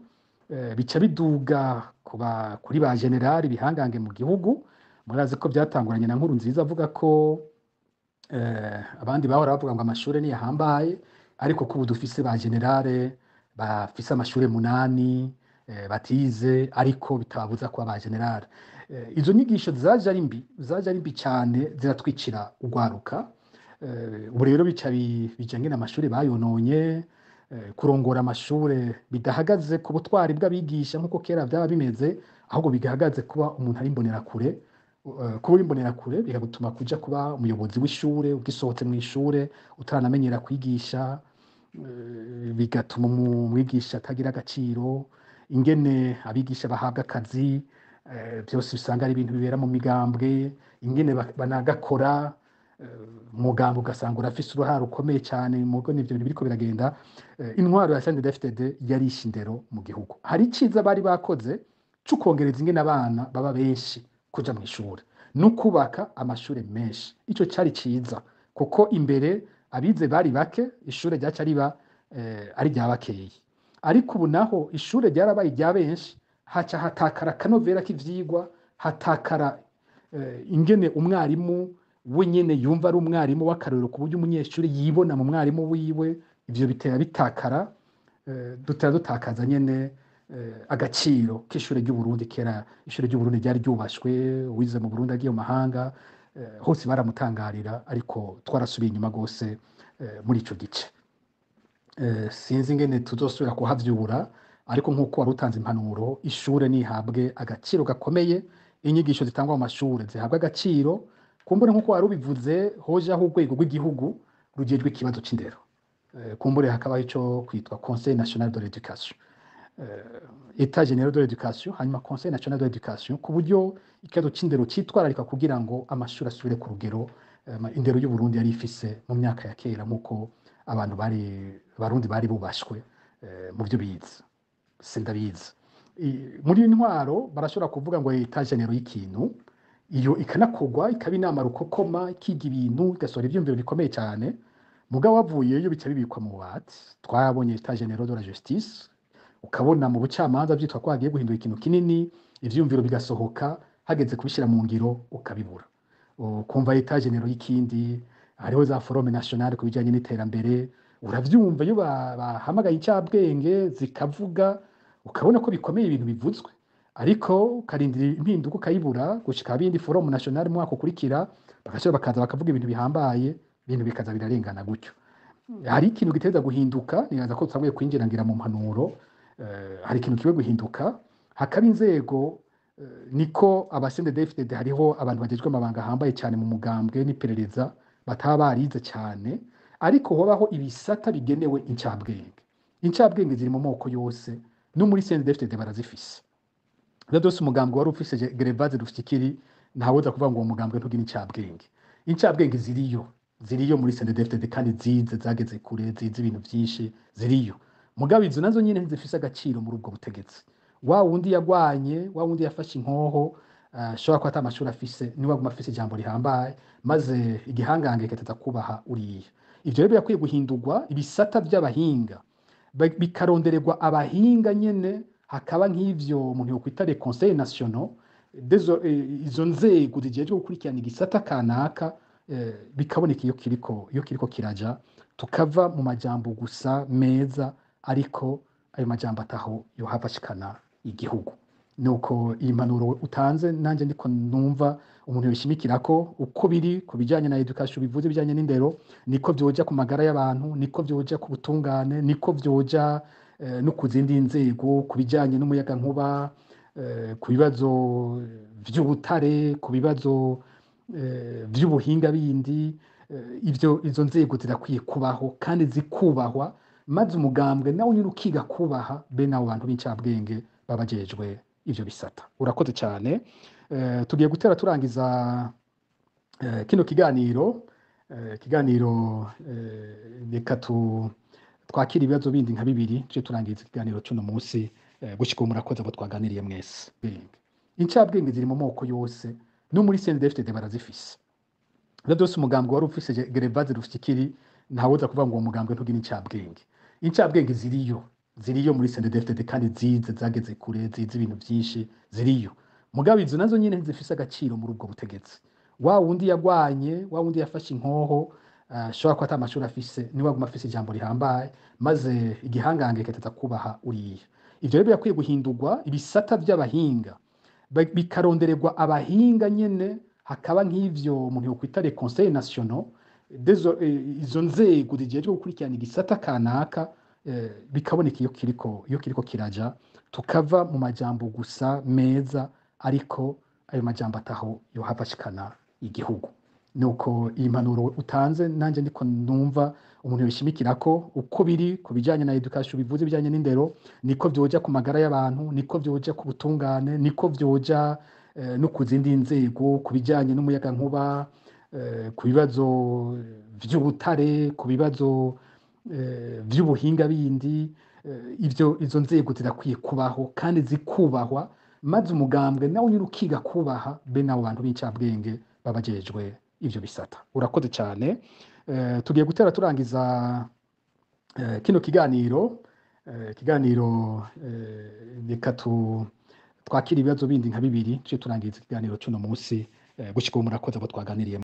bica biduga kuri ba generali bihangange mu gihugu murazi ko byatanguranye na Nkurunziza avuga ko abandi bahora bavuga ngo amashure ni yahambaye ariko kubu dufise ba generale bafise amashure 8 batize ariko bitababuza kuba ba generale izo nyigisho zaje ari mbi cyane ziratwicira ugwaruka ubu rero bica bijanye n'amashuri bayononye kurongora amashure bidahagaze ku butwari bw'abigisha nk'uko kera byaba bimeze, ahubwo bigahagaze kuba umuntu ari imbonerakure. Kuba uri imbonerakure bikagutuma kuja kuba umuyobozi w'ishure, ugisohotse mu ishure utaranamenyera kwigisha, bigatuma umwigisha atagira agaciro, ingene abigisha bahabwa akazi, byose usanga ari ibintu bibera mu migambwe, ingene banagakora, umugambi ugasanga urafise uruhara rukomeye cyane mugo n'ivyo bintu biriko biragenda. Intwaro ya CNDD-FDD yarishe indero mu gihugu. Hari iciza bari bakoze c'ukongereza ingene abana baba benshi kuja mu ishure no kubaka amashure menshi. Ico cari ciza kuko imbere abize bari bake, ishure ryaca riba ari rya bakeyi. Ariko ubu naho ishure ryarabaye irya benshi, haca hatakara akanovera k'ivyigwa, hatakara ingene umwarimu we nyene yumva ari umwarimu w'akarorero ku buryo umunyeshuri yibona mu mwarimu wiwe. Ivyo bitera bitakara, dutakaza nyene agaciro k'ishure ry'u Burundi. Kera ishure ry'u Burundi ryari ryubashwe, uwize mu Burundi agiye mu mahanga hose baramutangarira, ariko twarasubiye inyuma gose muri ico gice. Sinzi ingene tuzosubira kuhavyura, ariko nk'uko wari utanze impanuro, ishure nihabwe agaciro gakomeye, inyigisho zitangwa mu mashure zihabwe agaciro. Kumbure nk'uko wari ubivuze, hojaho urwego rw'igihugu rujejwe ikibazo c'indero, kumbure hakabaho ico kwitwa Conseil National de l'Education, Etat General de l'Education, hanyuma Conseil National de l'Education, ku buryo ikibazo c'indero citwararika kugira ngo amashuri asubire ku rugero indero y'u Burundi yari ifise mu myaka ya kera, nk'uko abarundi bari bubashwe mu byo bize. Sindabizi muri intwaro barashobora kuvuga ngo Etat General y'ikintu, iyo ikanakogwa ikaba inama rukokoma, ikiga ibintu, igasohora ivyumviro bikomeye cyane. Mugabo wavuyeyo bica bibikwa mu bubati. Twabonye Etat General de la Justice, ukabona mu bucamanza byitwa ko hagiye guhindura ikintu kinini, ivyumviro bigasohoka, hageze kubishira mu ngiro ukabibura. Kumva Etat General y'ikindi, hariho za forume nationale ku bijyanye n'iterambere, uravyumva iyo bahamagaye incabwenge zikavuga, ukabona ko bikomeye ibintu bivuzwe, ariko ukarindira impinduka ukayibura, gushika bindi forume nationale mwaka ukurikira bakaza bakavuga ibintu bihambaye, ibintu bikaza birarengana gutyo. Hari ikintu giteza guhinduka, nibaza ko tusabuye kwinjira ngira mu mpanuro. Hari ikintu kiwe guhinduka, hakaba inzego, niko CNDD-FDD hariho abantu bagejwe amabanga ahambaye cyane mu mugambwe n'iperereza bataba barize cyane, ariko hobaho ibisata bigenewe incabwenge. Incabwenge ziri mu moko yose, no muri CNDD-FDD barazifise. Rero dose umugambwe wari ufise Gervase Rufyikiri, ntawoza kuvuga ngo uwo mugambwe ntugira incabwenge. Incabwenge ziriyo muri CNDD-FDD kandi zize, zageze kure, zize ibintu byinshi, ziriyo. Mugabo izo nazo nyine ntizifise agaciro muri ubwo butegetsi. Wa wundi yagwanye, wa wundi yafashe inkoho, shobora ko atamashuri afise, niwe aguma afise ijambo rihambaye, maze igihangange kitaza kubaha uriya. Ivyo rero yakwiye guhindurwa, ibisata by'abahinga bikarondererwa abahinga nyene, hakaba nk'ivyo umuntu yokwita les conseils nationaux, izo nzego zijejwe gukurikirana igisata kanaka, bikaboneka iyo kiriko kiraja, tukava mu majambo gusa meza, ariko ayo majambo ataho yohava ashikana igihugu. Nuko iyi mpanuro utanze nanje ndiko numva umuntu yishimikirako, uko biri ku bijanye na education, bivuze bijanye n'indero, niko vyoja ku magara y'abantu, niko vyoja ku butungane, niko vyoja no kuzindi nzego, ku bijanye n'umuyaga nkuba, ku bibazo vy'ubutare, ku bibazo vy'ubuhinga bindi. Izo nzego zirakwiye kubaho kandi zikubahwa, maze umugambwe nawe nyine ukiga kubaha bene abo bantu b'incabwenge babajejwe ivyo bisata. Urakoze cyane. Tugiye gutera turangiza kino kiganiro reka twakira ibibazo bindi nka bibiri tuje turangiza ikiganiro cy'uno munsi. Gushika murakoze abo twaganiriye mwese. Incabwenge ziri mu moko yose, no muri CNDD-FDD barazifise. Rero dose umugambwe wari ufise Gervase Rufyikiri, ntawoza kuvuga ngo uwo mugambwe ntugira incabwenge. Incabwenge ziriyo muri CNDD-FDD kandi zize, zageze kure, zize ibintu byinshi, ziriyo. Mugabo izo nazo nyine ntizifise agaciro muri ubwo butegetsi. Wa wundi yagwanye, wa wundi yafashe inkoho, shobora ko atamashuri afise, niwe aguma afise ijambo rihambaye, maze igihangange kitaza kubaha uriya. Ivyo rero yakwiye guhindurwa, ibisata by'abahinga bikarondererwa abahinga nyene, hakaba nk'ivyo umuntu yokwita les conseils nationaux, izo nzego zijejwe gukurikirana igisata kanaka, bikaboneka iyo kiriko kiraja tukava mu majambo gusa meza ariko ayo majambo ataho yohava ashikana igihugu nuko iyi mpanuro utanze nanje ndiko numva umuntu yishimikirako uko biri ku bijanye na education bivuze bijanye n'indero niko vyoja ku magara y'abantu niko vyoja ku butungane niko vyoja no ku zindi nzego ku bijanye n'umuyaga nkuba ku bibazo vy'ubutare ku bibazo vy'ubuhinga bindi izo nzego zirakwiye kubaho kandi zikubahwa maze umugambwe nawe nyine ukiga kubaha be n'abo bantu b'incabwenge babajejwe ivyo bisata urakoze cyane tugiye gutera turangiza kino kiganiro reka twakira ibibazo bindi nka bibiri tuje turangiza ikiganiro cy'uno munsi gushika ubu murakoze abo twaganiriye